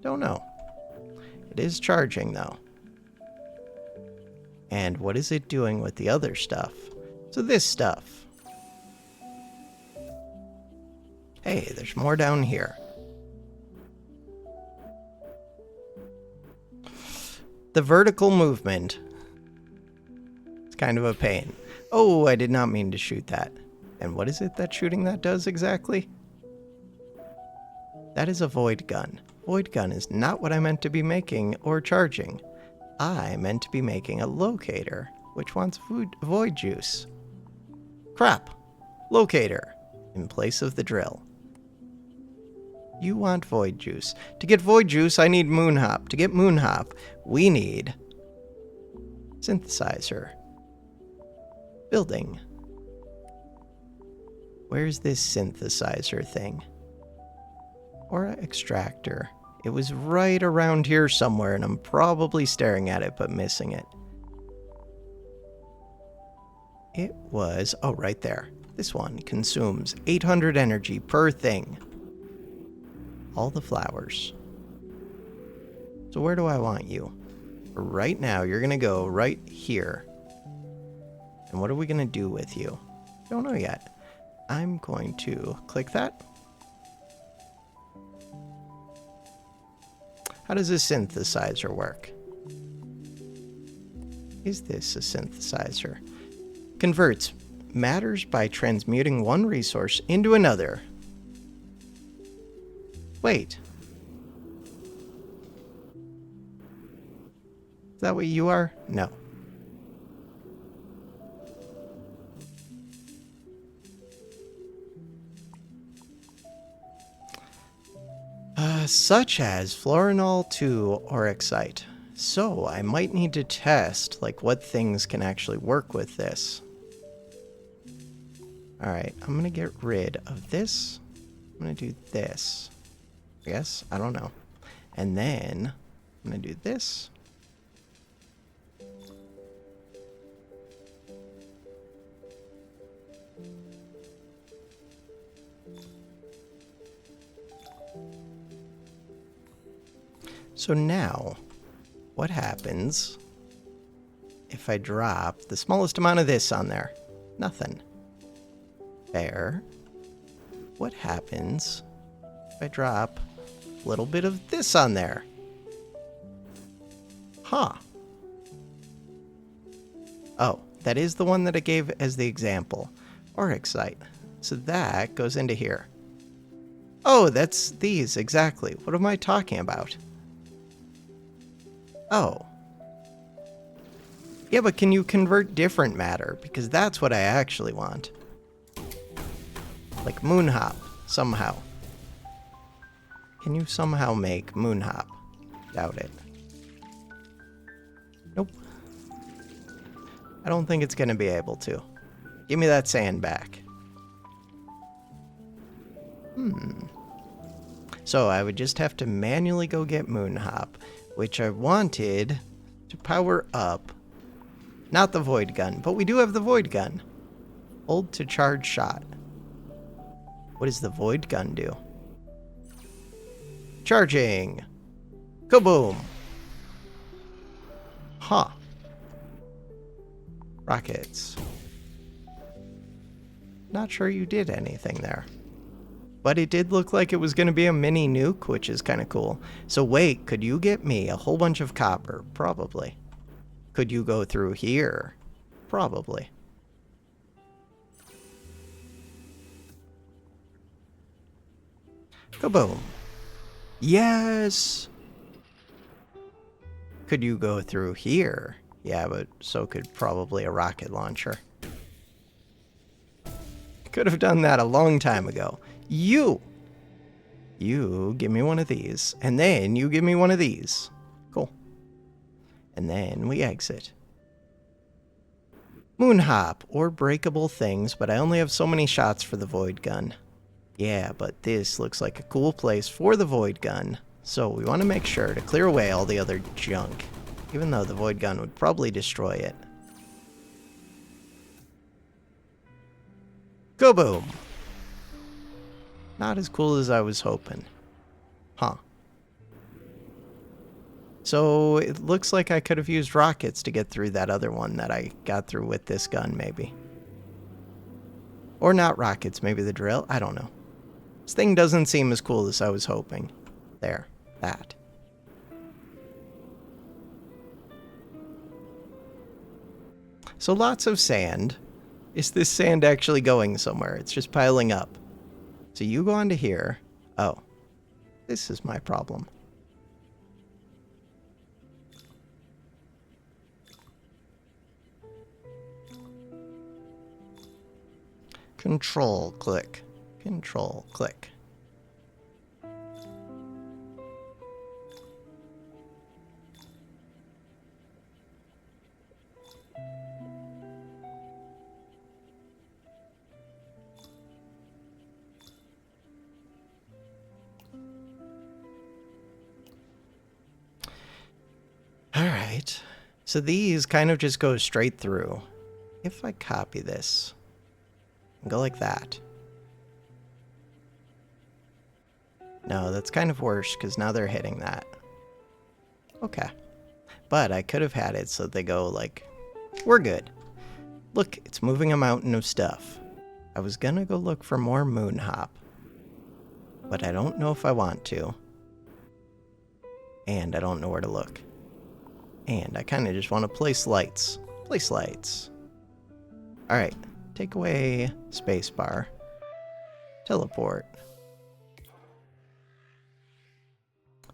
Don't know. It is charging though. And what is it doing with the other stuff? So this stuff. Hey, there's more down here. The vertical movement. It's kind of a pain. Oh, I did not mean to shoot that. And what is it that shooting that does exactly? That is a void gun. Void gun is not what I meant to be making or charging. I meant to be making a locator, which wants void juice. Crap. Locator. In place of the drill. You want void juice. To get void juice, I need moonhop. To get moonhop, we need synthesizer. Building. Where's this synthesizer thing? Or extractor. It was right around here somewhere, and I'm probably staring at it, but missing it. It was, oh, right there. This one consumes 800 energy per thing. All the flowers. So where do I want you? Right now, you're gonna go right here. And what are we gonna do with you? Don't know yet. I'm going to click that. How does this synthesizer work? Is this a synthesizer? Converts matters by transmuting one resource into another. Wait. Is that what you are? No. Such as fluorinol to orexite. So I might need to test like what things can actually work with this. Alright, I'm gonna get rid of this. I'm gonna do this. I guess? I don't know. And then I'm gonna do this. So now, what happens if I drop the smallest amount of this on there? Nothing. Fair. What happens if I drop a little bit of this on there? Huh. Oh, that is the one that I gave as the example. Orexite. So that goes into here. Oh, that's these, exactly. What am I talking about? Oh. Yeah, but can you convert different matter? Because that's what I actually want. Like moonhop, somehow. Can you somehow make moonhop? Doubt it. Nope. I don't think it's gonna be able to. Give me that sand back. So I would just have to manually go get moonhop, which I wanted to power up. Not the void gun, but we do have the void gun. Hold to charge shot. What does the void gun do? Charging. Kaboom. Huh. Rockets. Not sure you did anything there. But it did look like it was going to be a mini nuke, which is kind of cool. So wait, could you get me a whole bunch of copper? Probably. Could you go through here? Probably. Kaboom. Yes! Could you go through here? Yeah, but so could probably a rocket launcher. Could have done that a long time ago. You give me one of these, and then you give me one of these. Cool. And then we exit. Moonhop, or breakable things, but I only have so many shots for the void gun. Yeah, but this looks like a cool place for the void gun, so we want to make sure to clear away all the other junk, even though the void gun would probably destroy it. Kaboom! Not as cool as I was hoping. Huh. So it looks like I could have used rockets to get through that other one that I got through with this gun, maybe. Or not rockets, maybe the drill? I don't know. This thing doesn't seem as cool as I was hoping. There. That. So lots of sand. Is this sand actually going somewhere? It's just piling up. So you go onto here. Oh. This is my problem. Control click. Control click. Alright, so these kind of just go straight through. If I copy this, and go like that. No, that's kind of worse, because now they're hitting that. Okay. But I could have had it so they go like, we're good. Look, it's moving a mountain of stuff. I was gonna go look for more moon hop, but I don't know if I want to. And I don't know where to look. And I kind of just want to place lights. Place lights. Alright, take away spacebar. Teleport.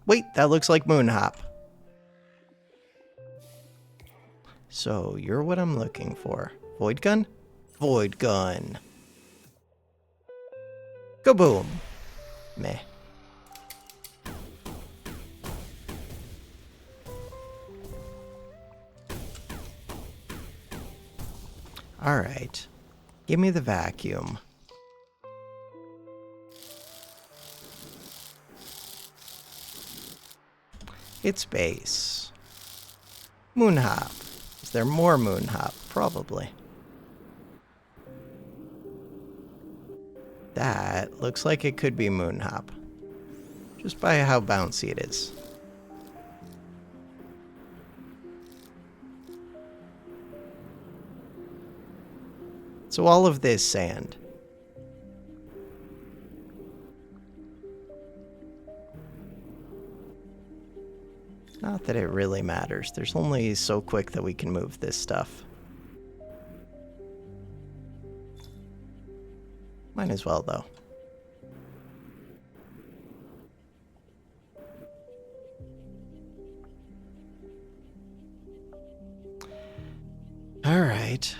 Wait, that looks like moon hop. So, you're what I'm looking for. Void gun? Void gun. Kaboom. Meh. Alright. Give me the vacuum. It's base. Moon hop. Is there more moon hop? Probably. That looks like it could be moon hop. Just by how bouncy it is. So all of this sand. Not that it really matters. There's only so quick that we can move this stuff. Might as well, though. Alright.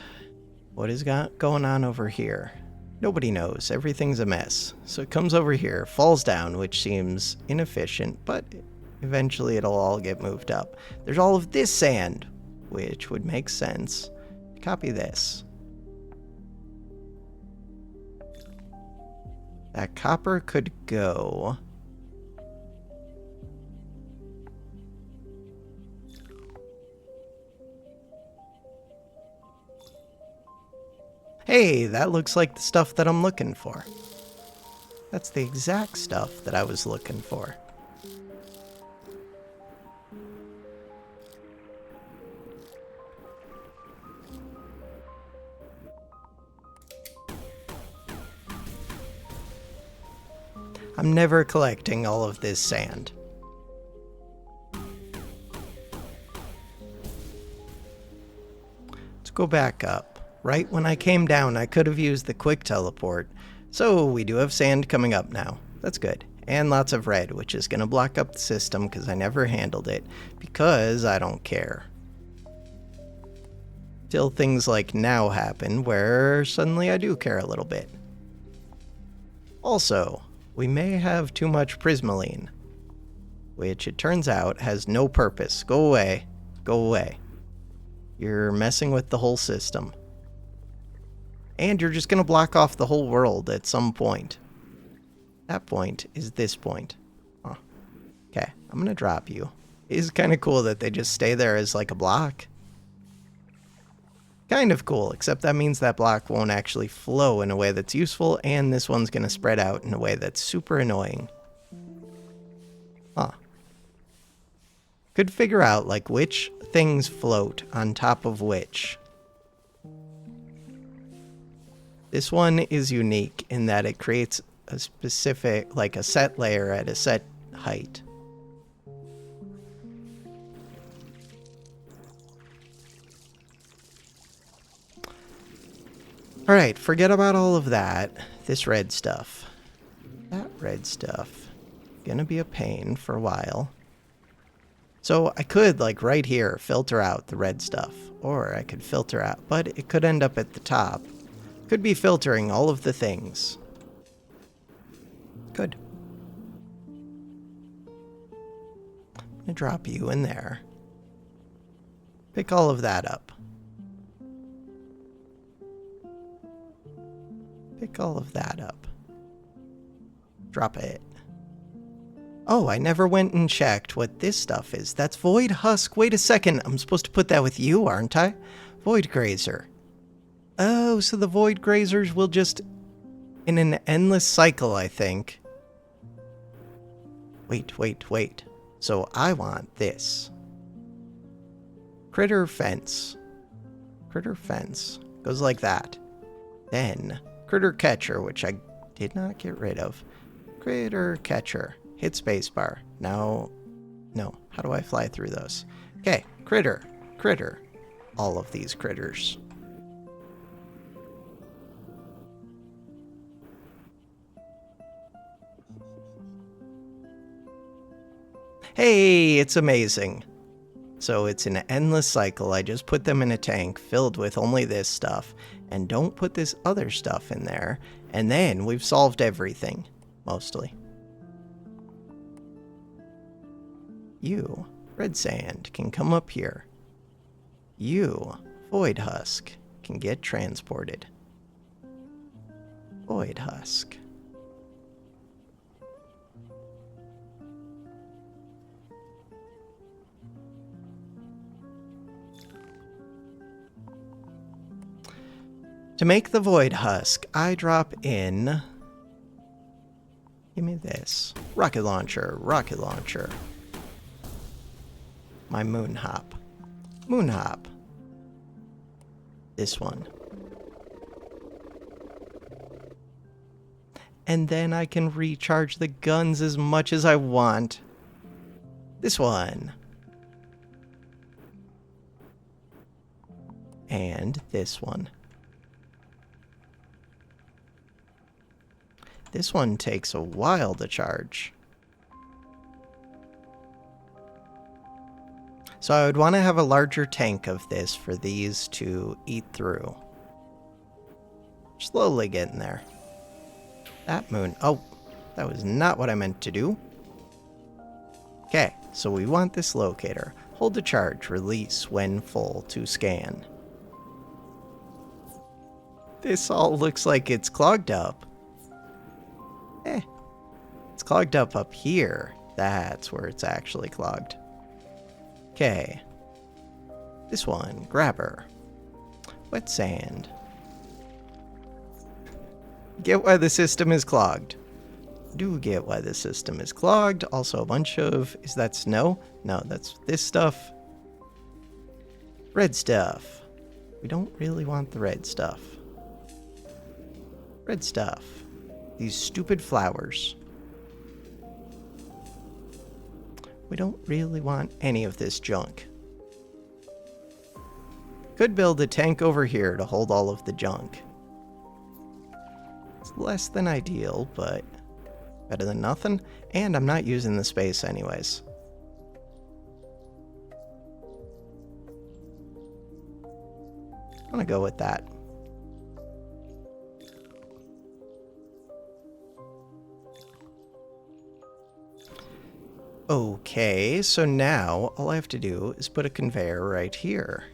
What is going on over here? Nobody knows. Everything's a mess. So it comes over here, falls down, which seems inefficient, but eventually it'll all get moved up. There's all of this sand, which would make sense. Copy this. That copper could go. Hey, that looks like the stuff that I'm looking for. That's the exact stuff that I was looking for. I'm never collecting all of this sand. Let's go back up. Right when I came down, I could have used the quick teleport. So we do have sand coming up now. That's good. And lots of red, which is going to block up the system because I never handled it. Because I don't care. Till things like now happen where suddenly I do care a little bit. Also, we may have too much prismaline, which it turns out has no purpose. Go away. Go away. You're messing with the whole system. And you're just going to block off the whole world at some point. That point is this point. Huh. Okay, I'm going to drop you. It's kind of cool that they just stay there as like a block. Kind of cool, except that means that block won't actually flow in a way that's useful, and this one's going to spread out in a way that's super annoying. Huh. Could figure out, like, which things float on top of which. This one is unique in that it creates a specific, like a set layer at a set height. Alright, forget about all of that. This red stuff. That red stuff. Gonna be a pain for a while. So I could, like right here, filter out the red stuff. Or I could filter out, but it could end up at the top. Could be filtering all of the things. Good. I'm gonna drop you in there. Pick all of that up. Pick all of that up. Drop it. Oh, I never went and checked what this stuff is. That's Void Husk. Wait a second. I'm supposed to put that with you, aren't I? Void Grazer. Oh, so the Void Grazers will just... in an endless cycle, I think. Wait. So I want this. Critter Fence. Critter Fence. Goes like that. Then... Critter Catcher, which I did not get rid of. Critter Catcher. Hit spacebar. Now, no. How do I fly through those? Okay. Critter. Critter. All of these critters. Hey, it's amazing. So it's an endless cycle. I just put them in a tank filled with only this stuff. And don't put this other stuff in there. And then we've solved everything. Mostly. You, Red Sand, can come up here. You, Void Husk, can get transported. Void Husk. To make the Void Husk, I drop in... Give me this. Rocket launcher, rocket launcher. My moon hop. Moon hop. This one. And then I can recharge the guns as much as I want. This one. And this one. This one takes a while to charge. So I would want to have a larger tank of this for these to eat through. Slowly getting there. That moon. Oh, that was not what I meant to do. Okay, so we want this locator. Hold to charge, release when full to scan. This all looks like it's clogged up. It's clogged up here. That's where it's actually clogged. Okay. This one, grabber. Wet sand. Get why the system is clogged. Do get why the system is clogged. Also a bunch of... Is that snow? No, that's this stuff. Red stuff. We don't really want the red stuff. Red stuff. These stupid flowers. We don't really want any of this junk. Could build a tank over here to hold all of the junk. It's less than ideal, but better than nothing. And I'm not using the space anyways. I'm gonna go with that. Okay, so now all I have to do is put a conveyor right here.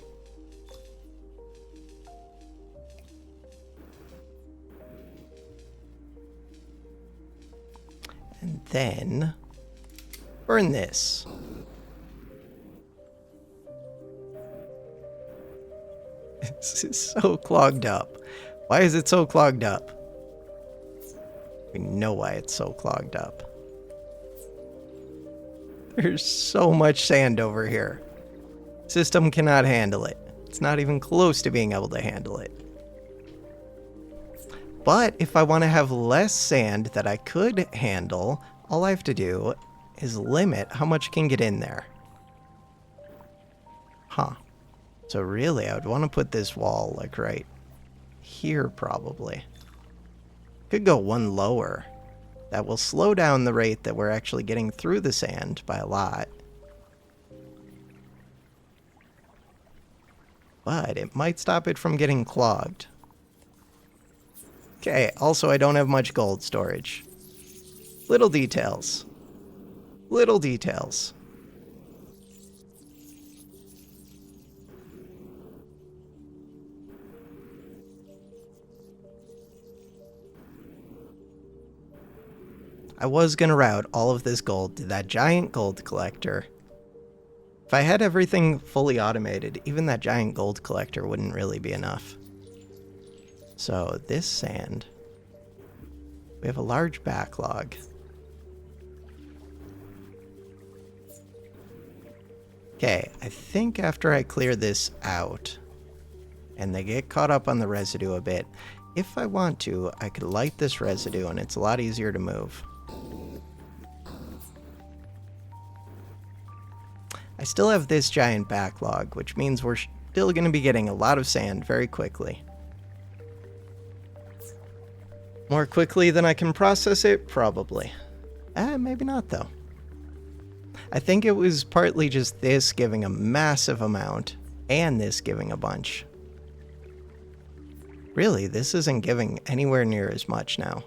And then burn this. This is so clogged up. Why is it so clogged up? We know why it's so clogged up. There's so much sand over here. System cannot handle it. It's not even close to being able to handle it. But if I want to have less sand that I could handle, all I have to do is limit how much can get in there. Huh. So really, I would want to put this wall, like, right here, probably. Could go one lower. That will slow down the rate that we're actually getting through the sand by a lot. But it might stop it from getting clogged. Okay, also I don't have much gold storage. Little details. Little details. I was gonna route all of this gold to that giant gold collector. If I had everything fully automated, even that giant gold collector wouldn't really be enough. So this sand, we have a large backlog. Okay, I think after I clear this out, and they get caught up on the residue a bit, if I want to, I could light this residue and it's a lot easier to move. I still have this giant backlog, which means we're still going to be getting a lot of sand very quickly. More quickly than I can process it? Probably. Maybe not, though. I think it was partly just this giving a massive amount, and this giving a bunch. Really, this isn't giving anywhere near as much now.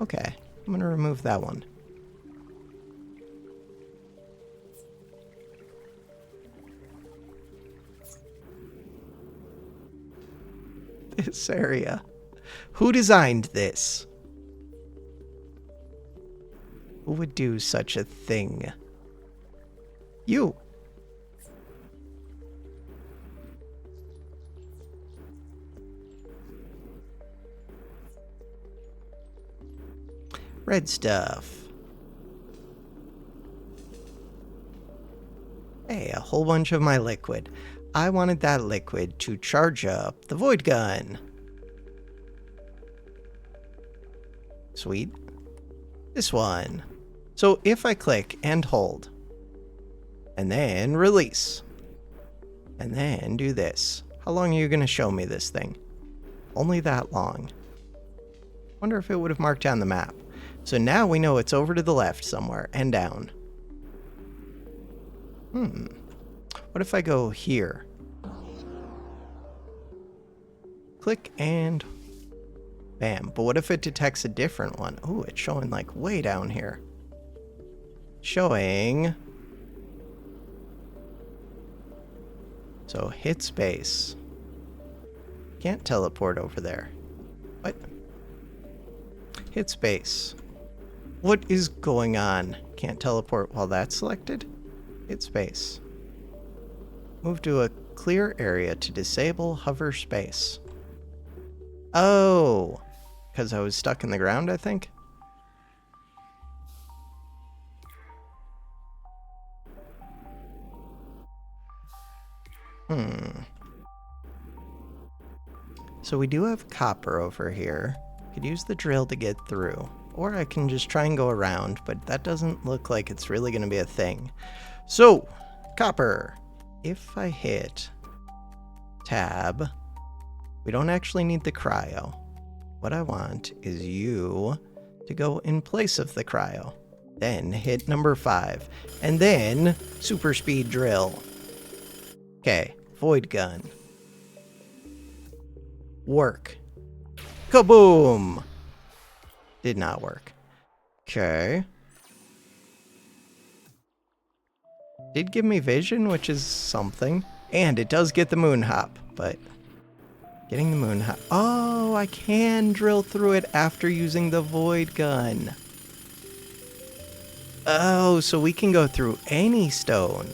Okay, I'm going to remove that one. This area. Who designed this? Who would do such a thing? You. Red stuff. Hey, a whole bunch of my liquid. I wanted that liquid to charge up the void gun. Sweet. This one. So if I click and hold, and then release, and then do this, how long are you going to show me this thing? Only that long. Wonder if it would have marked down the map. So now we know it's over to the left somewhere and down. What if I go here? Click and bam. But what if it detects a different one? Ooh, it's showing like way down here. Showing. So hit space. Can't teleport over there. What? Hit space. What is going on? Can't teleport while that's selected? Hit space. Move to a clear area to disable hover space. Oh, because I was stuck in the ground, I think? So we do have copper over here. Could use the drill to get through. Or I can just try and go around, but that doesn't look like it's really going to be a thing. So, copper. If I hit tab, we don't actually need the cryo. What I want is you to go in place of the cryo. Then hit number 5. And then super speed drill. Okay, void gun. Work. Kaboom! Did not work. Okay. Did give me vision, which is something. And it does get the moon hop, but getting the moon hop. Oh, I can drill through it after using the void gun. Oh, so we can go through any stone.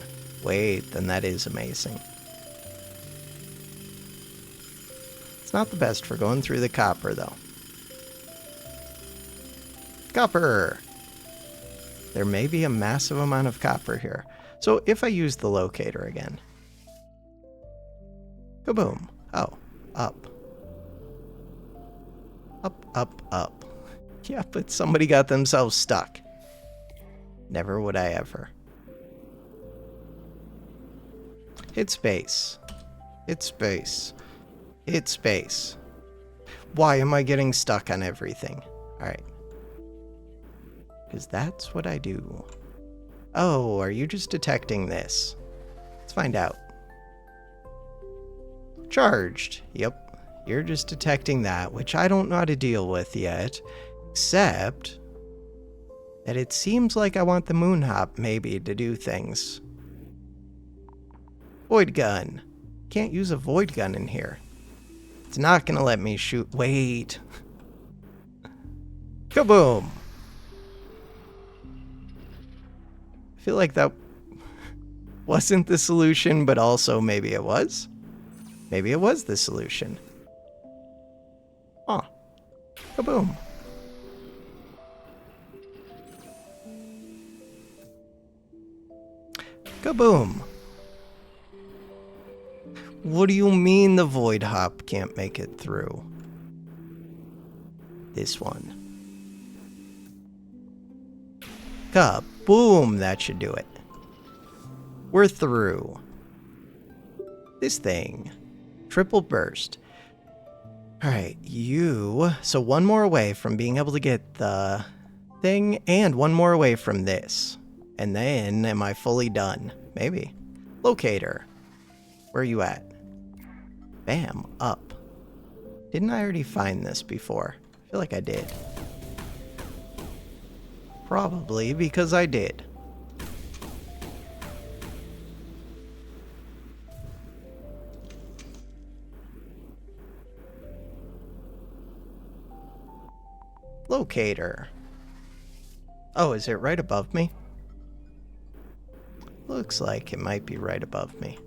Wait, then that is amazing. It's not the best for going through the copper, though. Copper! There may be a massive amount of copper here. So if I use the locator again. Kaboom. Oh, up. Up, up, up. Yeah, but somebody got themselves stuck. Never would I ever. Hit space. Hit space. Hit space. Why am I getting stuck on everything? Alright. Because that's what I do. Oh, are you just detecting this? Let's find out. Charged. Yep. You're just detecting that, which I don't know how to deal with yet. Except that it seems like I want the moon hop maybe to do things. Void gun. Can't use a void gun in here. It's not gonna let me shoot. Wait. Kaboom! I feel like that wasn't the solution, but also maybe it was. Maybe it was the solution. Huh. Kaboom. Kaboom. What do you mean the void hop can't make it through? This one. Kaboom! That should do it. We're through. This thing. Triple burst. Alright, you... So one more away from being able to get the thing, and one more away from this. And then, am I fully done? Maybe. Locator. Where are you at? Bam, up. Didn't I already find this before? I feel like I did. Probably because I did. Locator. Oh, is it right above me? Looks like it might be right above me.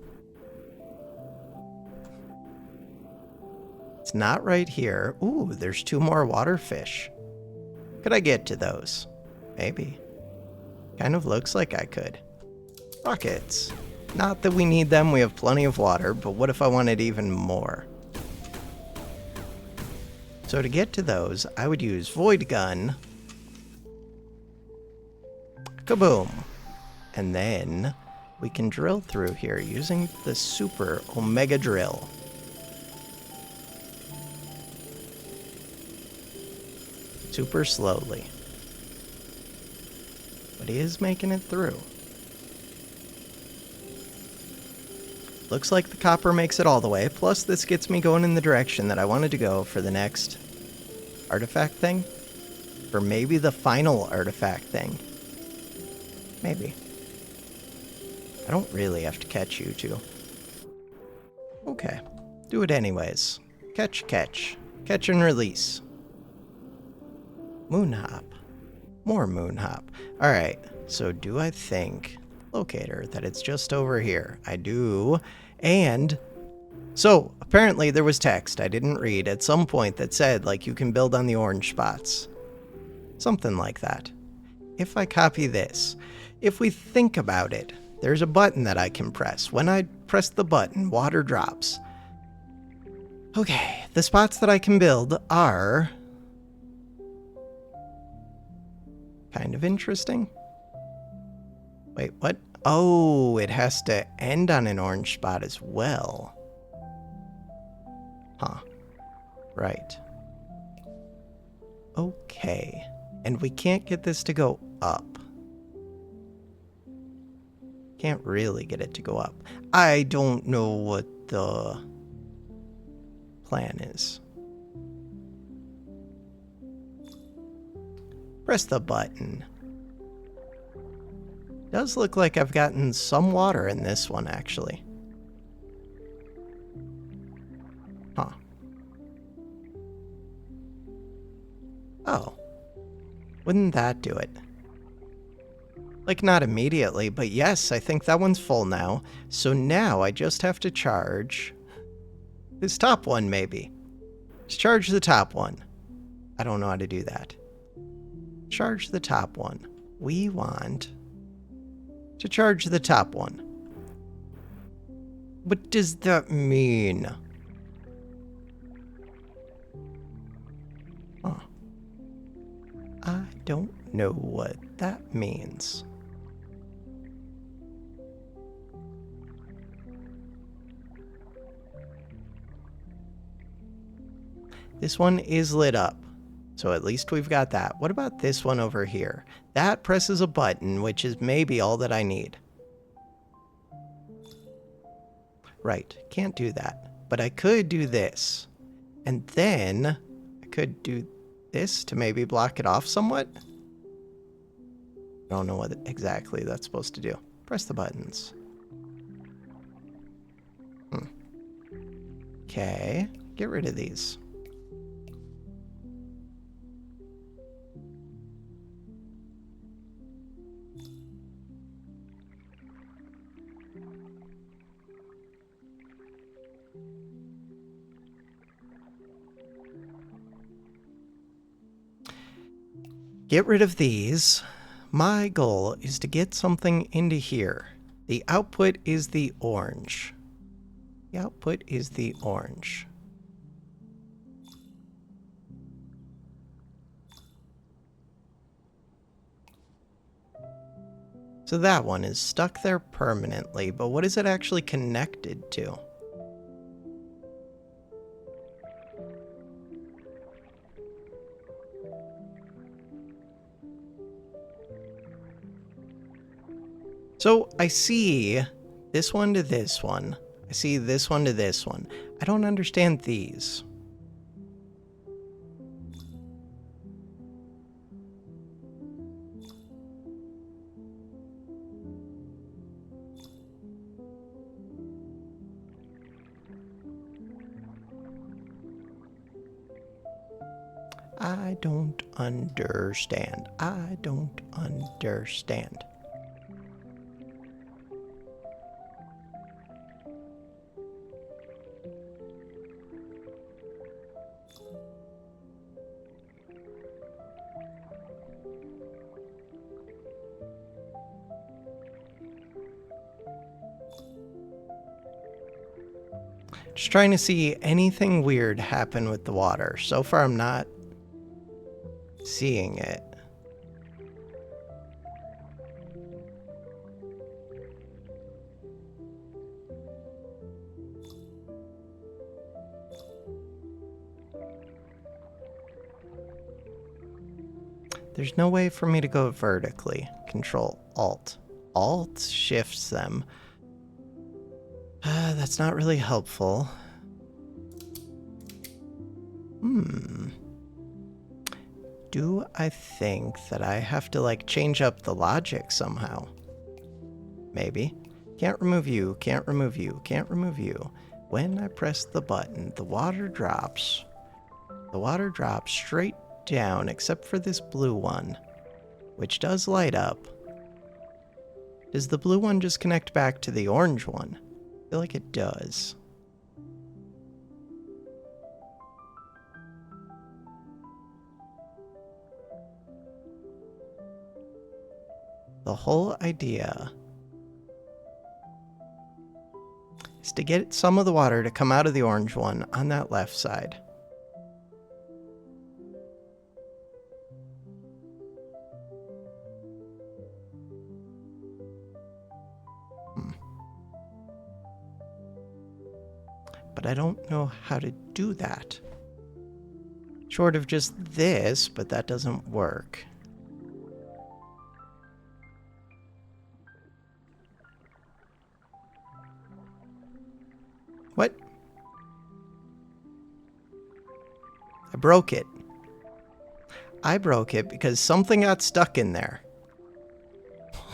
It's not right here. Ooh, there's 2 more water fish. Could I get to those? Maybe. Kind of looks like I could. Buckets. Not that we need them, we have plenty of water, but what if I wanted even more? So to get to those, I would use Void Gun. Kaboom. And then we can drill through here using the Super Omega Drill. Super slowly. But he is making it through. Looks like the copper makes it all the way, plus this gets me going in the direction that I wanted to go for the next artifact thing. Or maybe the final artifact thing. Maybe. I don't really have to catch you two. Okay. Do it anyways. Catch, catch. Catch and release. Moon hop. More moon hop. Alright, so do I think, locator, that it's just over here? I do. And, so, apparently there was text I didn't read at some point that said, like, you can build on the orange spots. Something like that. If I copy this, if we think about it, there's a button that I can press. When I press the button, water drops. Okay, the spots that I can build are kind of interesting. Wait, what? Oh, it has to end on an orange spot as well. Huh. Right. Okay. And we can't get this to go up. Can't really get it to go up. I don't know what the plan is. Press the button. Does look like I've gotten some water in this one, actually. Huh. Oh. Wouldn't that do it? Like, not immediately, but yes, I think that one's full now. So now I just have to charge this top one, maybe. Just charge the top one. I don't know how to do that. Charge the top one. We want to charge the top one. What does that mean? I don't know what that means. This one is lit up, so at least we've got that. What about this one over here? That presses a button, which is maybe all that I need. Right, can't do that. But I could do this. And then I could do this to maybe block it off somewhat. I don't know what exactly that's supposed to do. Press the buttons. Okay, get rid of these. Get rid of these. My goal is to get something into here. The output is the orange. The output is the orange. So that one is stuck there permanently, but what is it actually connected to? So I see this one to this one. I see this one to this one. I don't understand these. I don't understand. I don't understand. Just trying to see anything weird happen with the water. So far, I'm not seeing it. There's no way for me to go vertically. Control Alt. Alt shifts them. That's not really helpful. Do I think that I have to, like, change up the logic somehow? Maybe. Can't remove you, can't remove you, can't remove you. When I press the button, the water drops. The water drops straight down, except for this blue one, which does light up. Does the blue one just connect back to the orange one? I feel like it does. The whole idea is to get some of the water to come out of the orange one on that left side. But I don't know how to do that. Short of just this, but that doesn't work. What? I broke it. I broke it because something got stuck in there.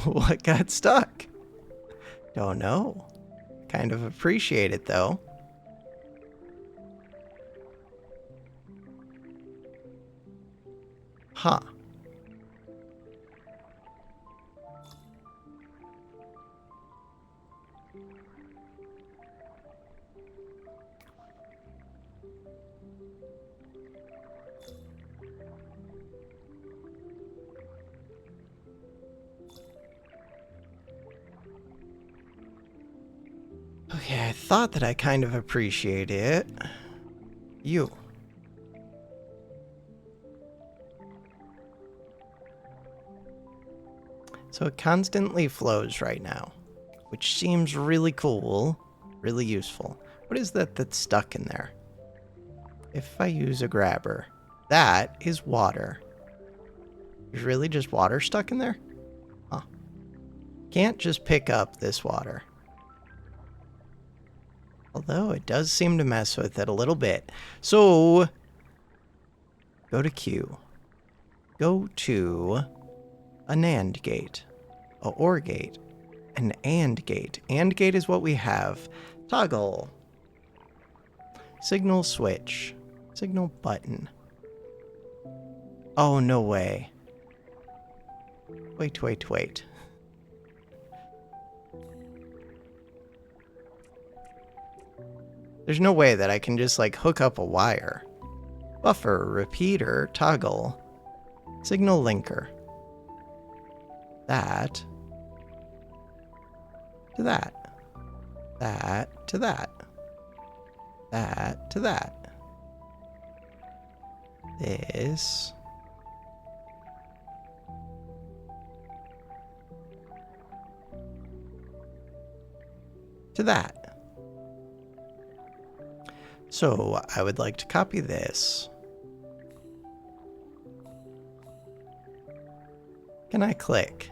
What got stuck? Don't know. Kind of appreciate it though. Huh. Okay, I thought that I kind of appreciated it. You. So it constantly flows right now, which seems really cool, really useful. What is that that's stuck in there? If I use a grabber, that is water. There's really just water stuck in there? Huh. Can't just pick up this water. Although it does seem to mess with it a little bit. So, go to Q. Go to a NAND gate, a OR gate, an AND gate. AND gate is what we have. Toggle. Signal switch. Signal button. Oh, no way. Wait. There's no way that I can just, like, hook up a wire. Buffer, repeater, toggle, signal linker. That to that. That to that. That to that. This to that. So I would like to copy this. Can I click?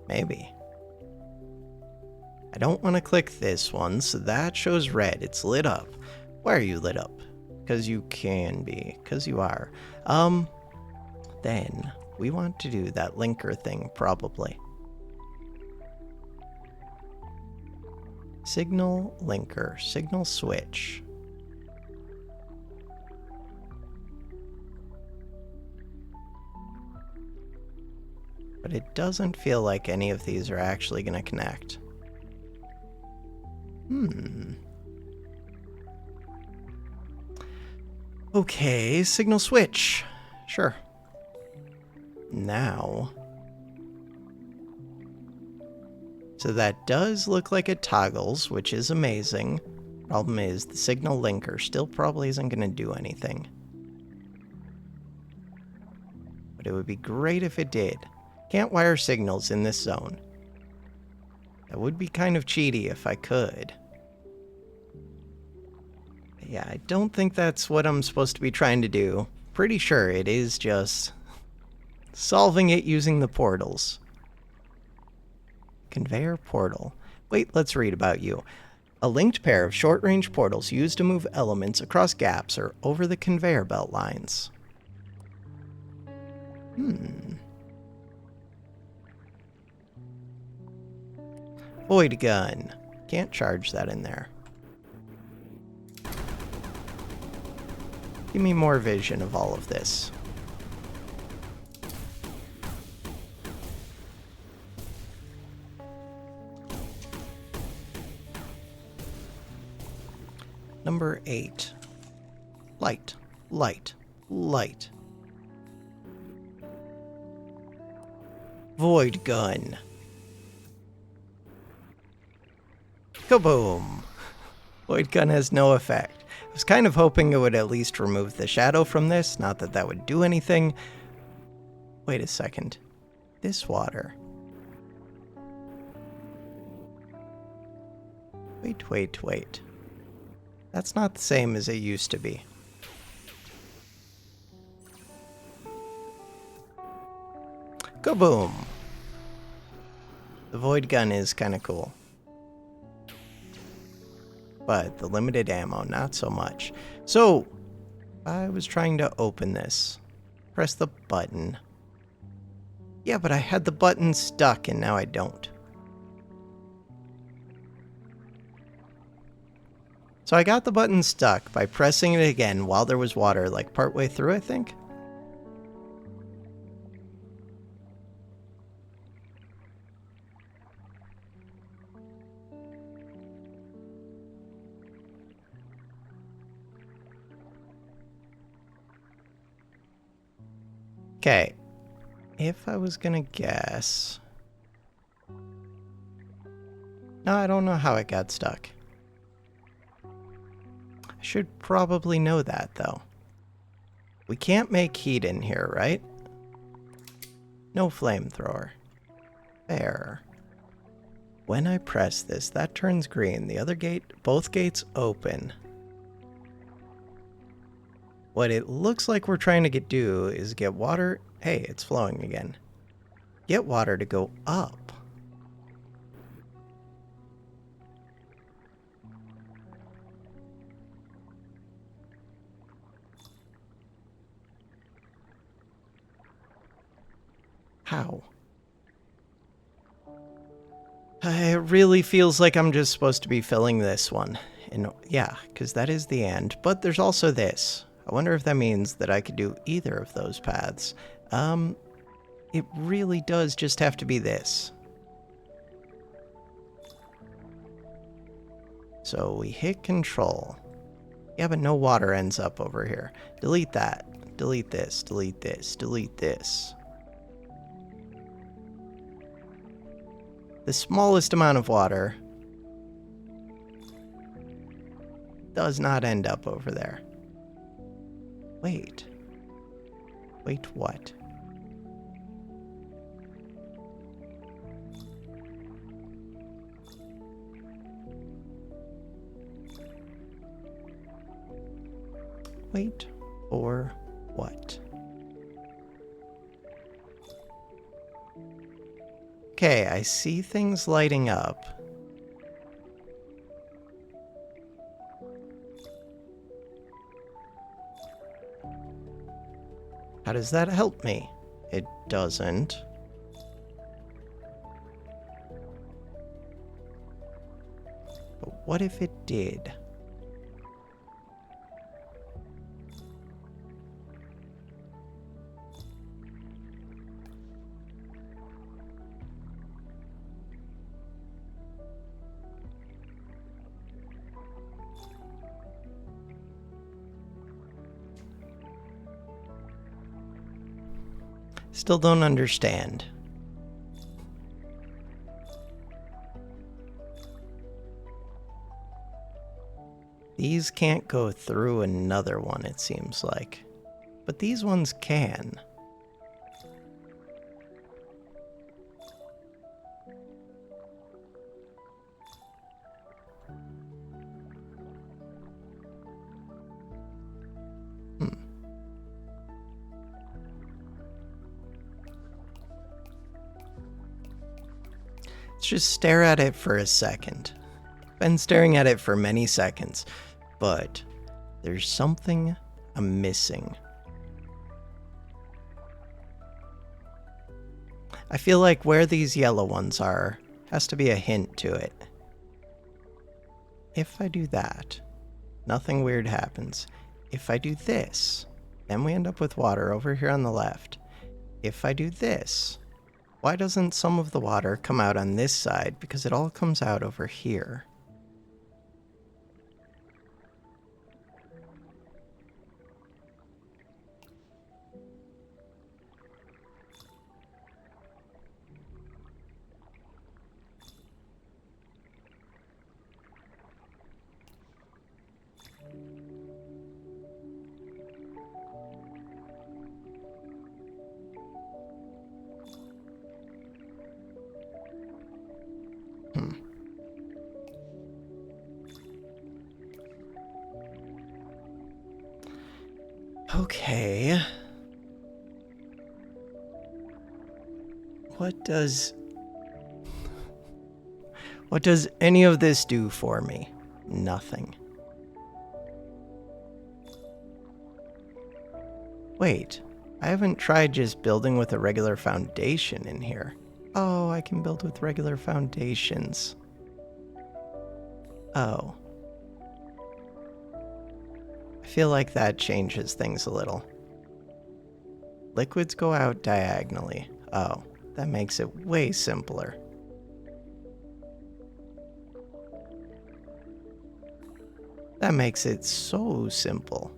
Maybe. I don't want to click this one, so that shows red. It's lit up. Why are you lit up? Because you can be. Because you are. Then we want to do that linker thing, probably. Signal linker, signal switch. But it doesn't feel like any of these are actually going to connect. Okay, signal switch. Sure. Now. So that does look like it toggles, which is amazing. Problem is, the signal linker still probably isn't going to do anything. But it would be great if it did. Can't wire signals in this zone. That would be kind of cheaty if I could. But yeah, I don't think that's what I'm supposed to be trying to do. Pretty sure it is just solving it using the portals. Conveyor portal. Wait, let's read about you. A linked pair of short-range portals used to move elements across gaps or over the conveyor belt lines. Void gun. Can't charge that in there. Give me more vision of all of this. Number 8. Light, light, light. Void gun. Kaboom! Void gun has no effect. I was kind of hoping it would at least remove the shadow from this, not that that would do anything. Wait a second. This water. Wait. That's not the same as it used to be. Kaboom! The void gun is kind of cool. But the limited ammo, not so much. So, I was trying to open this. Press the button. Yeah, but I had the button stuck and now I don't. So I got the button stuck by pressing it again while there was water, like partway through, I think. Okay, if I was gonna guess... No, I don't know how it got stuck. I should probably know that, though. We can't make heat in here, right? No flamethrower. Fair. When I press this, that turns green. The other gate, both gates open. What it looks like we're trying to do is get water. Hey, it's flowing again. Get water to go up. How? It really feels like I'm just supposed to be filling this one. And yeah, because that is the end. But there's also this. I wonder if that means that I could do either of those paths. It really does just have to be this. So we hit control. Yeah, but no water ends up over here. Delete that. Delete this. Delete this. Delete this. The smallest amount of water does not end up over there. Wait. Wait, what? Wait, or what? Okay, I see things lighting up. How does that help me? It doesn't. But what if it did? Still don't understand. These can't go through another one, it seems like. But these ones can. Let's just stare at it for a second. Been staring at it for many seconds, but there's something I'm missing. I feel like where these yellow ones are has to be a hint to it. If I do that, nothing weird happens. If I do this, then we end up with water over here on the left. If I do this, why doesn't some of the water come out on this side? Because it all comes out over here. Okay. What does any of this do for me? Nothing. Wait, I haven't tried just building with a regular foundation in here. Oh, I can build with regular foundations. Oh. I feel like that changes things a little. Liquids go out diagonally. Oh, that makes it way simpler. That makes it so simple.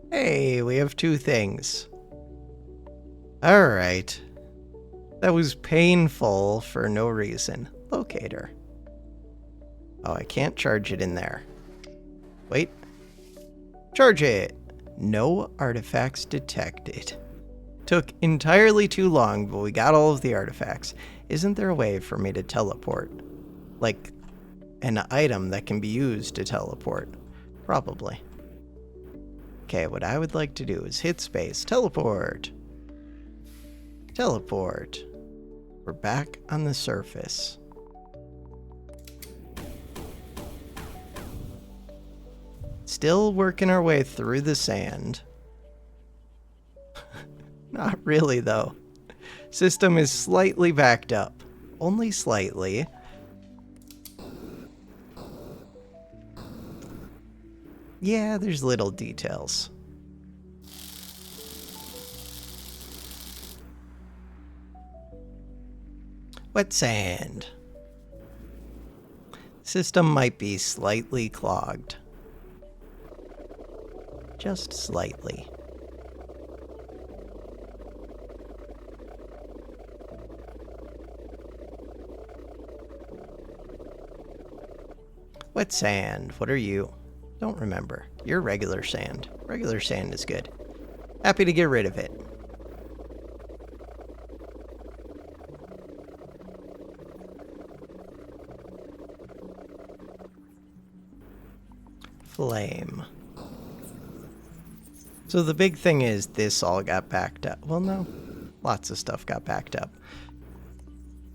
Hey, we have two things. Alright. That was painful for no reason. Locator. Oh, I can't charge it in there. Wait. Charge it! No artifacts detected. Took entirely too long, but we got all of the artifacts. Isn't there a way for me to teleport? Like, an item that can be used to teleport? Probably. Okay, what I would like to do is hit space. Teleport! Teleport. We're back on the surface. Still working our way through the sand. Not really, though. System is slightly backed up. Only slightly. Yeah, there's little details. Wet sand. System might be slightly clogged. Just slightly. Wet sand, what are you? Don't remember. You're regular sand. Regular sand is good. Happy to get rid of it. Flame. So the big thing is this all got backed up. Well, no. Lots of stuff got backed up.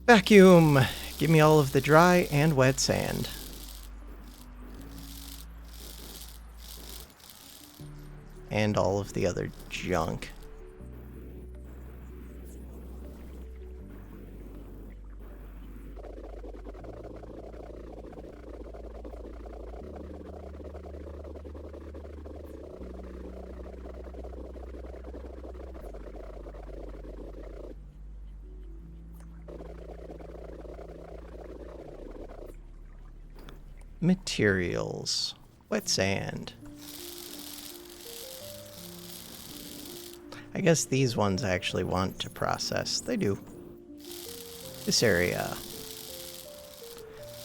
Vacuum! Give me all of the dry and wet sand. And all of the other junk. Materials. Wet sand. I guess these ones actually want to process. They do. This area.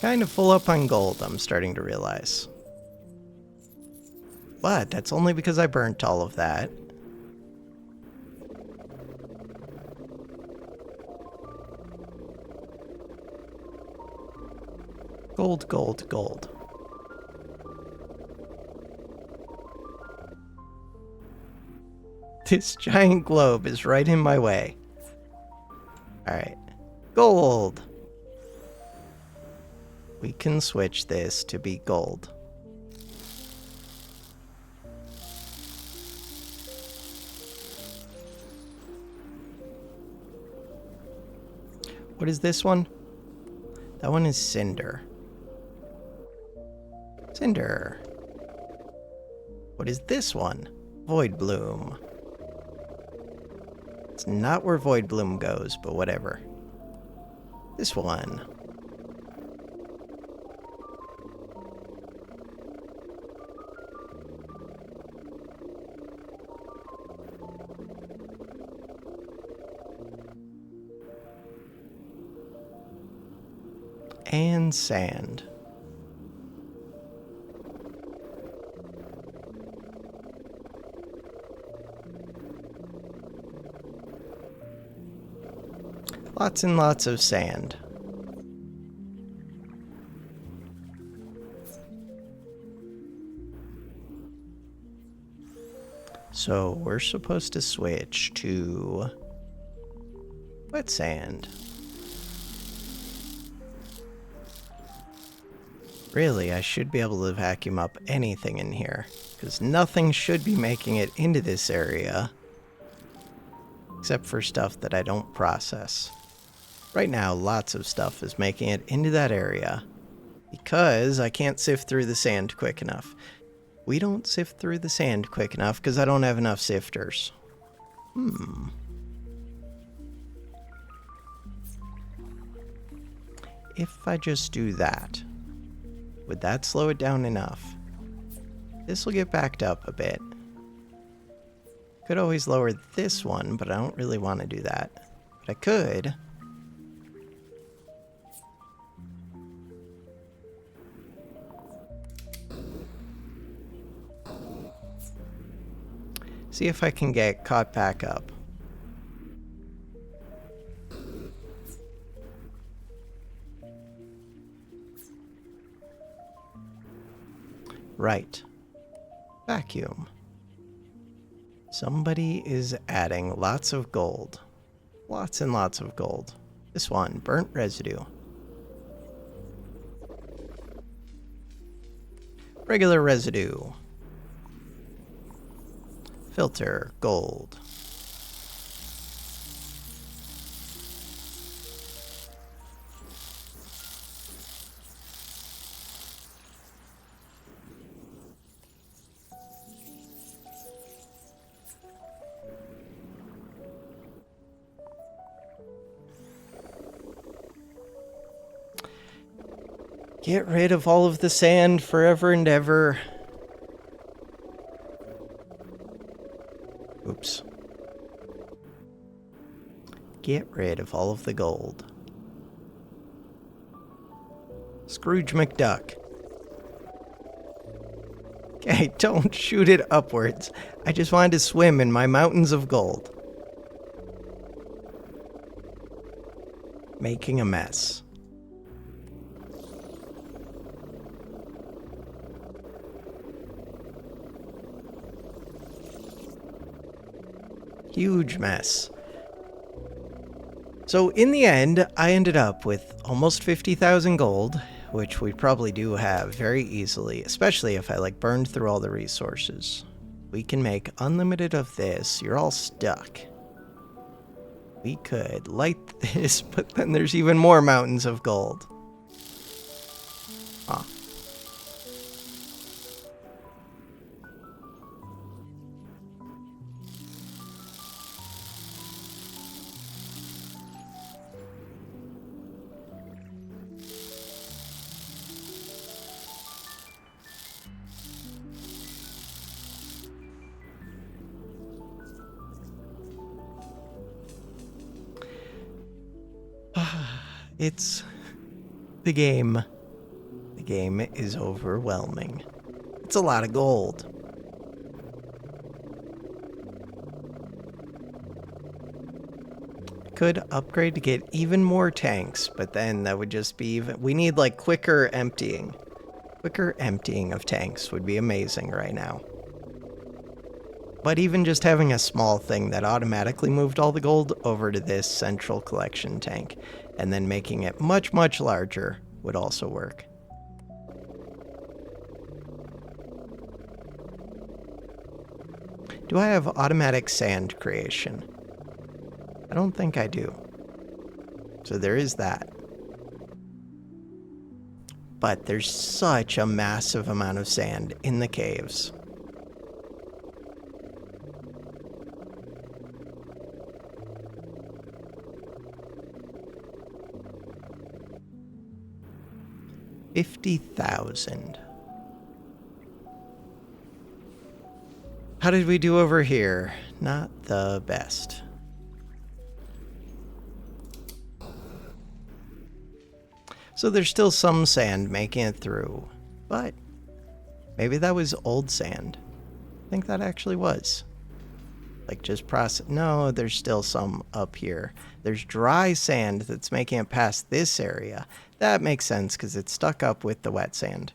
Kind of full up on gold, I'm starting to realize. But that's only because I burnt all of that. Gold, gold, gold. This giant globe is right in my way. Alright. Gold! We can switch this to be gold. What is this one? That one is cinder. Cinder. What is this one? Void bloom. It's not where void bloom goes, but whatever. This one. And sand. Lots and lots of sand. So we're supposed to switch to wet sand. Really, I should be able to vacuum up anything in here, because nothing should be making it into this area, except for stuff that I don't process. Right now, lots of stuff is making it into that area, because I can't sift through the sand quick enough. We don't sift through the sand quick enough, because I don't have enough sifters. If I just do that, would that slow it down enough? This will get backed up a bit. Could always lower this one, but I don't really want to do that. But I could. See if I can get caught back up. Right. Vacuum. Somebody is adding lots of gold. Lots and lots of gold. This one, burnt residue. Regular residue. Filter, gold. Get rid of all of the sand forever and ever. Oops. Get rid of all of the gold. Scrooge McDuck. Okay, don't shoot it upwards. I just wanted to swim in my mountains of gold. Making a mess. Huge mess. So in the end, I ended up with almost 50,000 gold, which we probably do have very easily, especially if I burned through all the resources. We can make unlimited of this. You're all stuck. We could light this, but then there's even more mountains of gold. Huh. It's the game. The game is overwhelming. It's a lot of gold. Could upgrade to get even more tanks, but then that would just be even... We need quicker emptying. Quicker emptying of tanks would be amazing right now. But even just having a small thing that automatically moved all the gold over to this central collection tank, and then making it much, much larger would also work. Do I have automatic sand creation? I don't think I do. So there is that. But there's such a massive amount of sand in the caves. $50,000. How did we do over here? Not the best. So there's still some sand making it through, but maybe that was old sand. I think that actually was. Just process. No, there's still some up here. There's dry sand that's making it past this area. That makes sense because it's stuck up with the wet sand.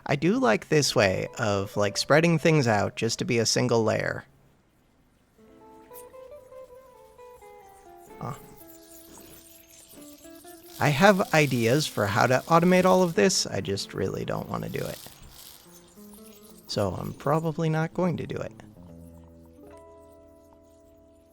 I do like this way of spreading things out just to be a single layer. I have ideas for how to automate all of this. I just really don't want to do it. So I'm probably not going to do it.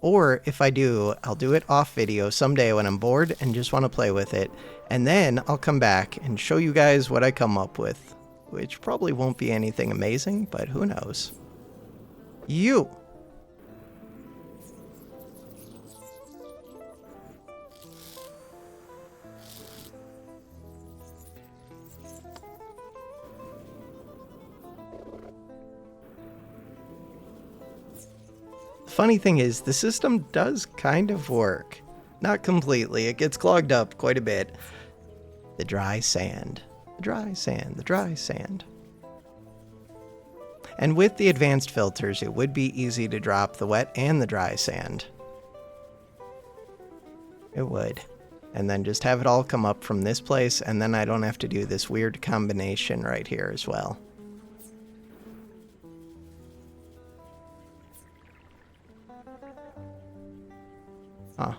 Or if I do, I'll do it off video someday when I'm bored and just want to play with it. And then I'll come back and show you guys what I come up with. Which probably won't be anything amazing, but who knows. You! Funny thing is, the system does kind of work. Not completely, it gets clogged up quite a bit. The dry sand. The dry sand. The dry sand. And with the advanced filters, it would be easy to drop the wet and the dry sand. It would. And then just have it all come up from this place, and then I don't have to do this weird combination right here as well. Huh.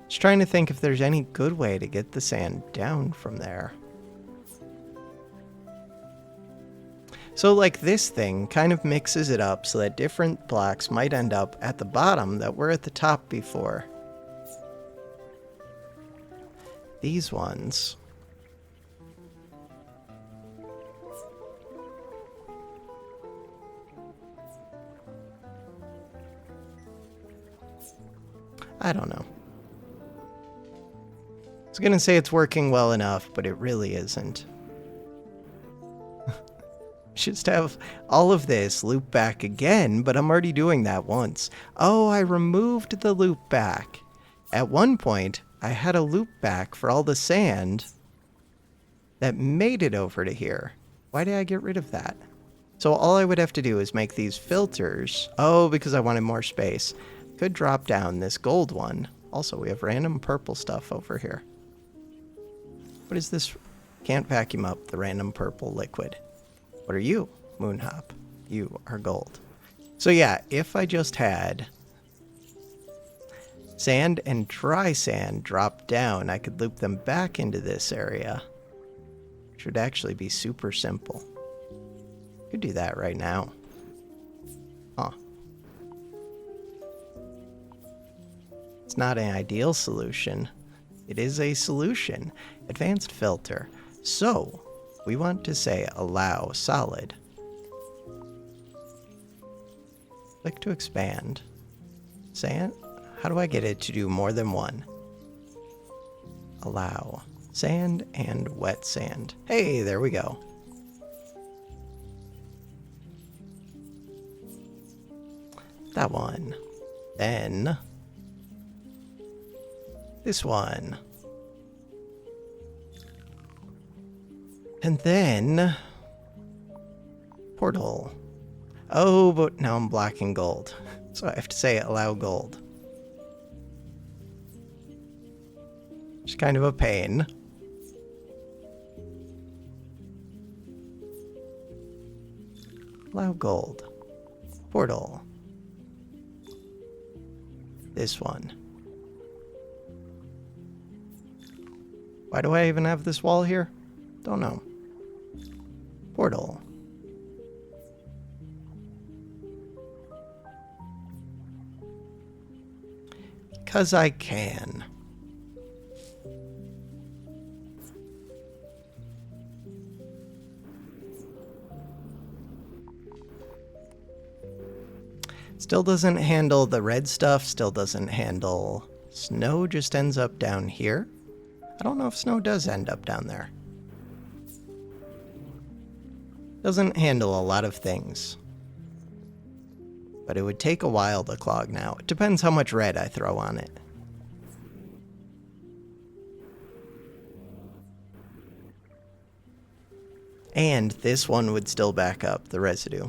Just trying to think if there's any good way to get the sand down from there. So like this thing kind of mixes it up so that different blocks might end up at the bottom that were at the top before. These ones. I don't know. I was gonna say it's working well enough, but it really isn't. Just have all of this loop back again, but I'm already doing that once. Oh, I removed the loop back. At one point, I had a loop back for all the sand that made it over to here. Why did I get rid of that? So all I would have to do is make these filters. Oh, because I wanted more space. Could drop down this gold one. Also, we have random purple stuff over here. What is this? Can't vacuum up the random purple liquid. What are you, Moonhop? You are gold. So yeah, if I just had sand and dry sand drop down, I could loop them back into this area. Which would actually be super simple. Could do that right now. Huh. It's not an ideal solution. It is a solution. Advanced filter. So, we want to say allow solid. Click to expand. Sand. How do I get it to do more than one? Allow sand and wet sand. Hey, there we go. That one. Then this one. And then portal. Oh, but now I'm blocking gold. So I have to say allow gold. It's kind of a pain. Allow gold. Portal. This one. Why do I even have this wall here? Don't know. Portal. Because I can. Still doesn't handle the red stuff, still doesn't handle snow, just ends up down here. I don't know if snow does end up down there. Doesn't handle a lot of things. But it would take a while to clog now. It depends how much red I throw on it. And this one would still back up the residue.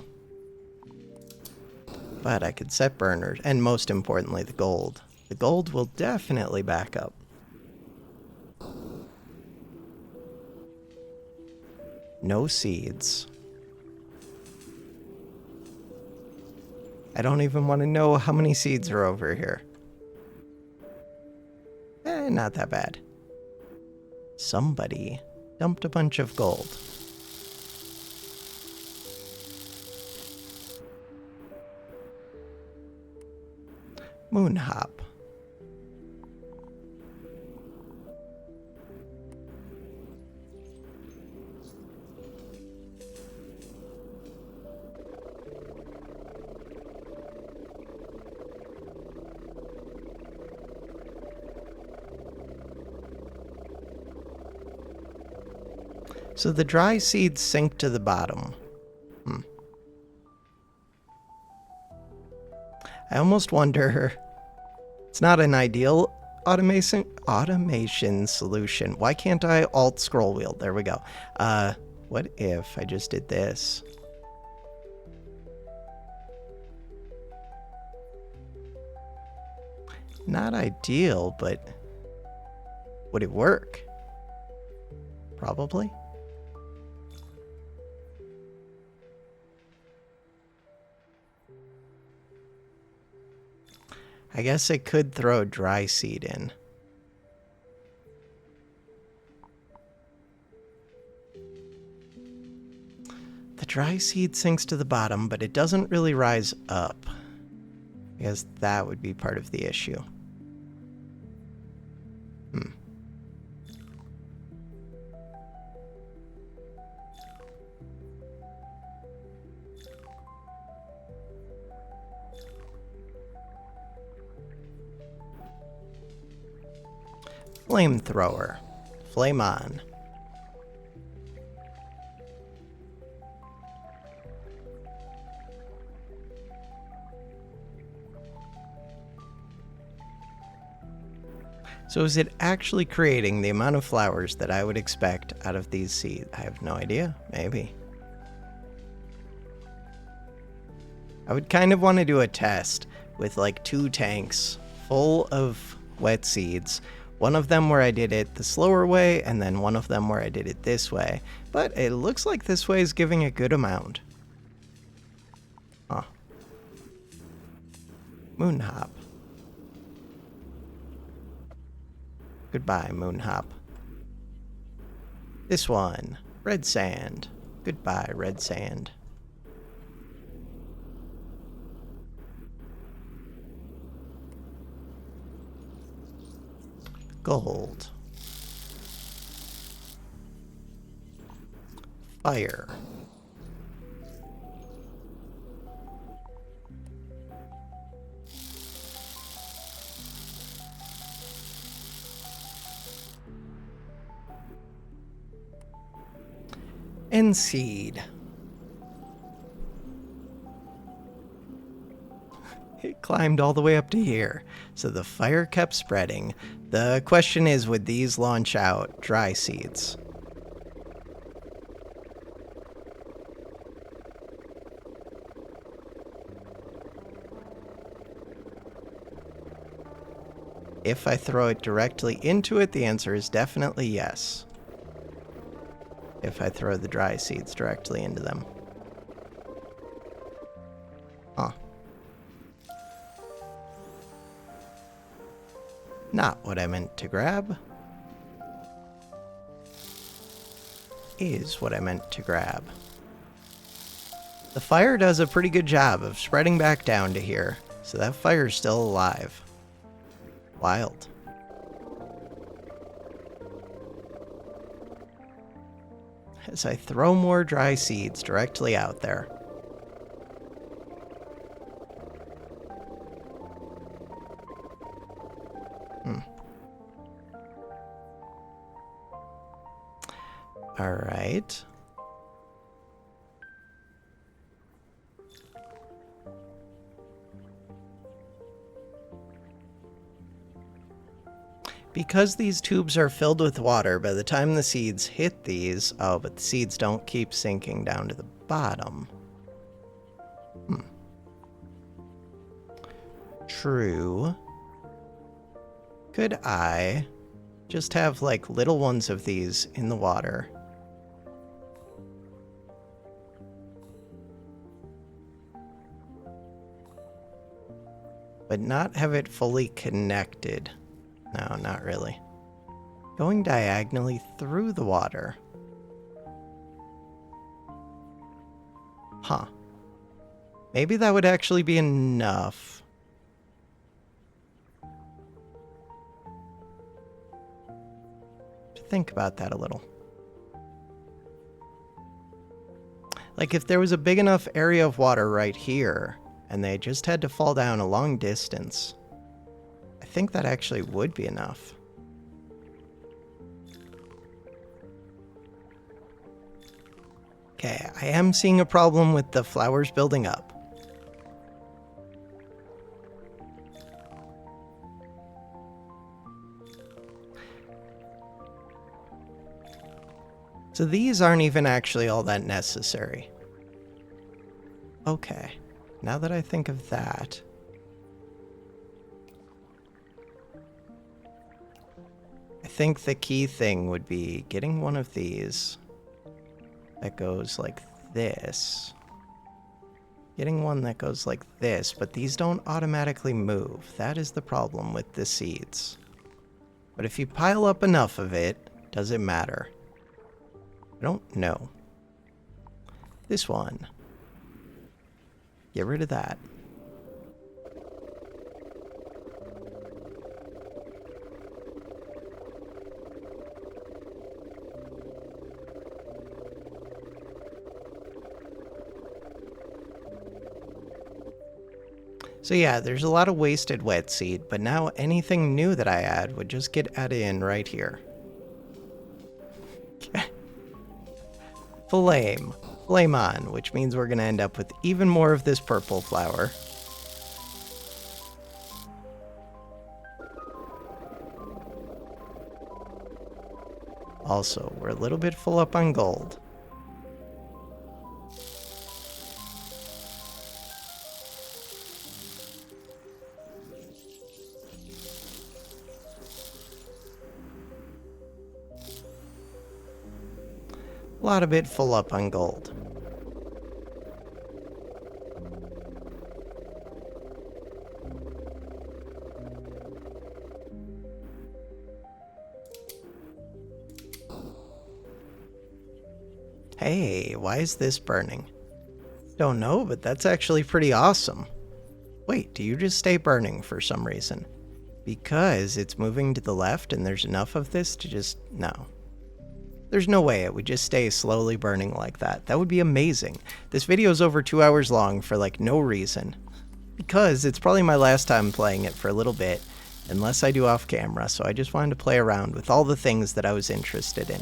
But I could set burners, and most importantly, the gold. The gold will definitely back up. No seeds. I don't even want to know how many seeds are over here. Not that bad. Somebody dumped a bunch of gold. Moonhop. So the dry seeds sink to the bottom. I almost wonder, it's not an ideal automation solution. Why can't I alt scroll wheel? There we go. What if I just did this? Not ideal, but would it work? Probably. I guess I could throw dry seed in. The dry seed sinks to the bottom, but it doesn't really rise up. I guess that would be part of the issue. Flamethrower. Flame on. So is it actually creating the amount of flowers that I would expect out of these seeds? I have no idea. Maybe. I would kind of want to do a test with like 2 tanks full of wet seeds. One of them where I did it the slower way, and then one of them where I did it this way. But it looks like this way is giving a good amount. Huh. Moonhop. Goodbye, Moonhop. This one. Red sand. Goodbye, red sand. Gold. Fire. And seed. It climbed all the way up to here, so the fire kept spreading. The question is, would these launch out dry seeds? If I throw it directly into it, the answer is definitely yes. If I throw the dry seeds directly into them. Huh. Not what I meant to grab. Is what I meant to grab. The fire does a pretty good job of spreading back down to here, so that fire's still alive. Wild. As I throw more dry seeds directly out there. All right. Because these tubes are filled with water, by the time the seeds hit these... Oh, but the seeds don't keep sinking down to the bottom. True. Could I just have, like, little ones of these in the water? But not have it fully connected. No, not really. Going diagonally through the water. Huh. Maybe that would actually be enough. To think about that a little. Like if there was a big enough area of water right here, and they just had to fall down a long distance, I think that actually would be enough. Okay, I am seeing a problem with the flowers building up. So these aren't even actually all that necessary. Okay, now that I think of that... think the key thing would be getting one of these that goes like this. Getting one that goes like this, but these don't automatically move. That is the problem with the seeds. But if you pile up enough of it, does it matter? I don't know. This one. Get rid of that. So yeah, there's a lot of wasted wet seed, but now anything new that I add would just get added in right here. Flame. Flame on, which means we're going to end up with even more of this purple flower. Also, we're a little bit full up on gold. A lot of it full up on gold. Hey, why is this burning? Don't know, but that's actually pretty awesome. Wait, do you just stay burning for some reason? Because it's moving to the left and there's enough of this to just... No. There's no way it would just stay slowly burning like that. That would be amazing. This video is over 2 hours long for like no reason. Because it's probably my last time playing it for a little bit, unless I do off camera, so I just wanted to play around with all the things that I was interested in.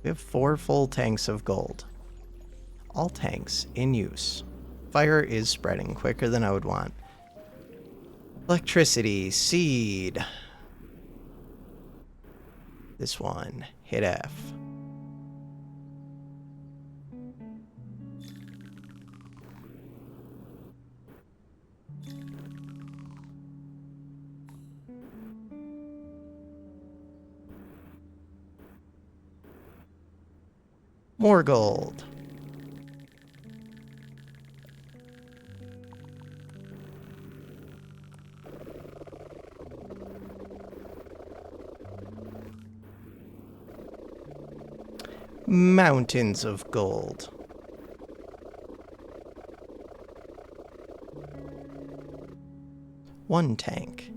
We have 4 full tanks of gold. All tanks in use. Fire is spreading quicker than I would want. Electricity, seed. This one, hit F. More gold. Mountains of gold. One tank.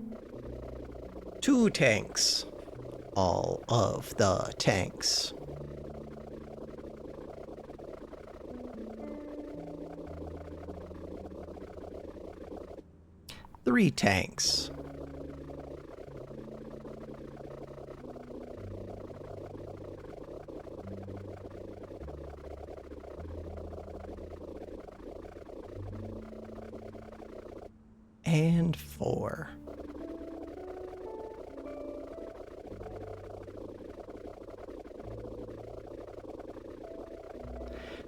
2 tanks. All of the tanks. Three tanks. And 4.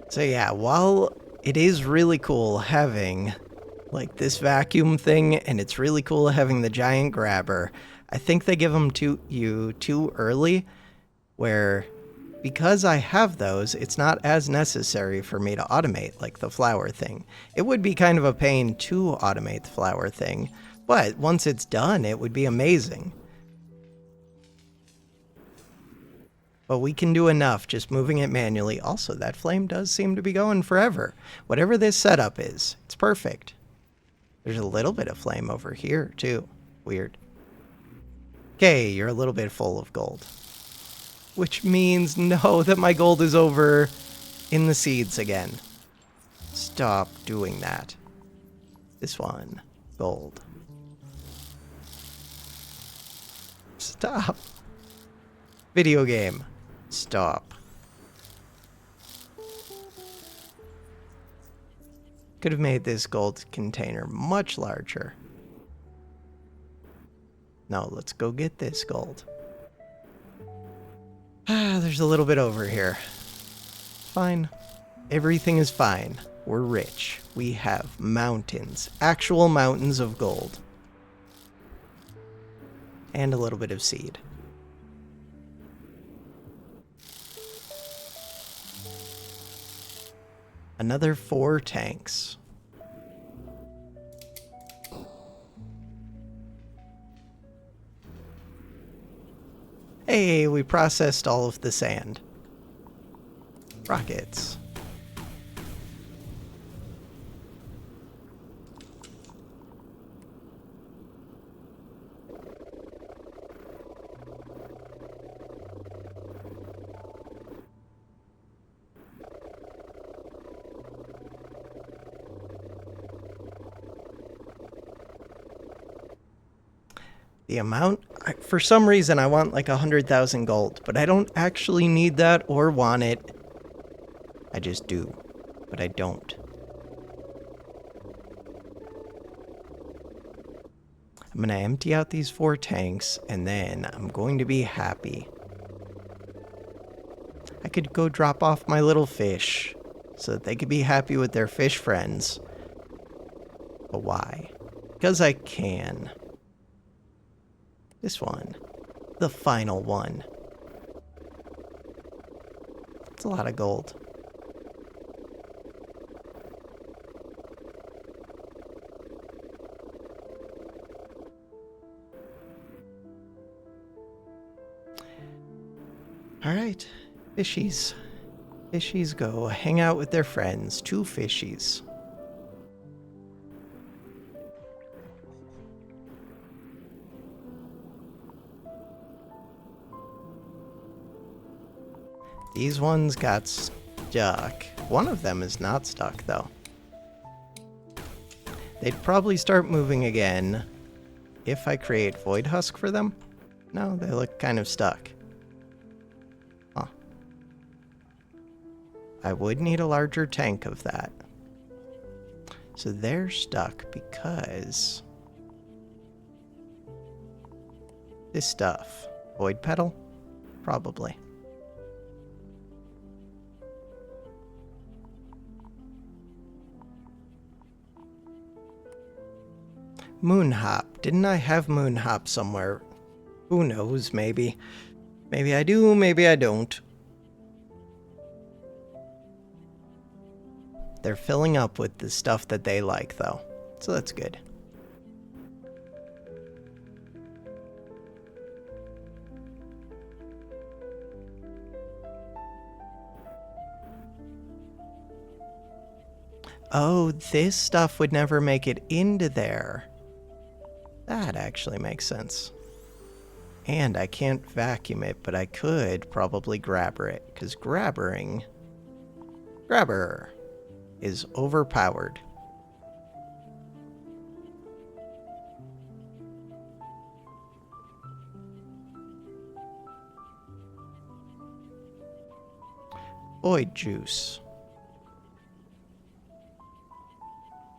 So yeah, while it is really cool having like this vacuum thing, and it's really cool having the giant grabber, I think they give them to you too early, where because I have those, it's not as necessary for me to automate like the flower thing. It would be kind of a pain to automate the flower thing, but once it's done, it would be amazing. But we can do enough just moving it manually. Also, that flame does seem to be going forever. Whatever this setup is, it's perfect. There's a little bit of flame over here, too. Weird. Okay, you're a little bit full of gold. Which means, no, that my gold is over in the seeds again. Stop doing that. This one. Gold. Stop. Video game. Stop. Could have made this gold container much larger. No, let's go get this gold. There's a little bit over here. Fine. Everything is fine. We're rich. We have mountains. Actual mountains of gold. And a little bit of seed. Another 4 tanks. Hey, we processed all of the sand. Rockets. The amount, for some reason I want like 100,000 gold, but I don't actually need that or want it. I just do, but I don't. I'm gonna empty out these 4 tanks and then I'm going to be happy. I could go drop off my little fish so that they could be happy with their fish friends. But why? Because I can. This one. The final one. It's a lot of gold. Alright. Fishies. Fishies go hang out with their friends. 2 fishies. These ones got stuck. One of them is not stuck, though. They'd probably start moving again if I create Void Husk for them. No, they look kind of stuck. Huh. I would need a larger tank of that. So they're stuck because... this stuff. Void Petal? Probably. Moonhop. Didn't I have Moonhop somewhere? Who knows, maybe. Maybe I do, maybe I don't. They're filling up with the stuff that they like, though. So that's good. Oh, this stuff would never make it into there. That actually makes sense. And I can't vacuum it, but I could probably grabber it, because grabber is overpowered. Void juice.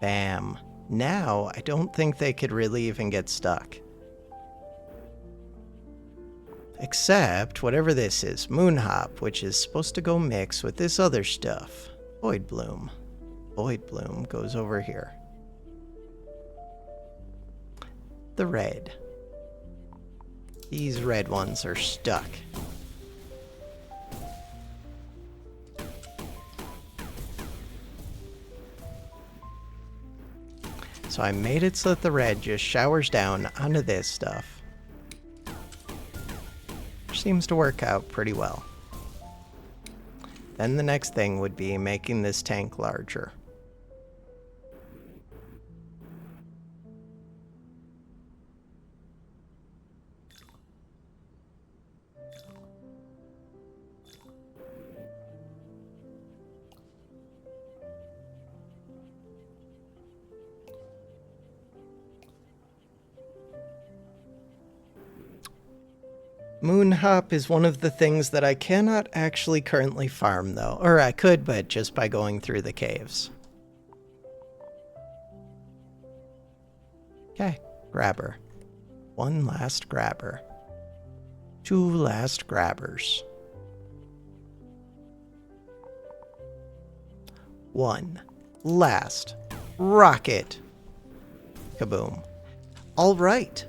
Bam. Now, I don't think they could really even get stuck. Except, whatever this is, Moonhop, which is supposed to go mix with this other stuff. Void Bloom. Void Bloom goes over here. The red. These red ones are stuck. So I made it so that the red just showers down onto this stuff. Which seems to work out pretty well. Then the next thing would be making this tank larger. Moonhop is one of the things that I cannot actually currently farm, though. Or I could, but just by going through the caves. Okay, grabber. One last grabber. 2 last grabbers. 1 last rocket. Kaboom. All right.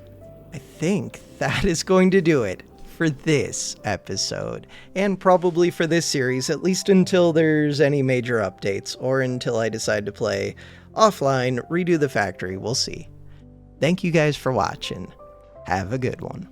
I think that is going to do it for this episode, and probably for this series, at least until there's any major updates, or until I decide to play offline, redo the factory, we'll see. Thank you guys for watching. Have a good one.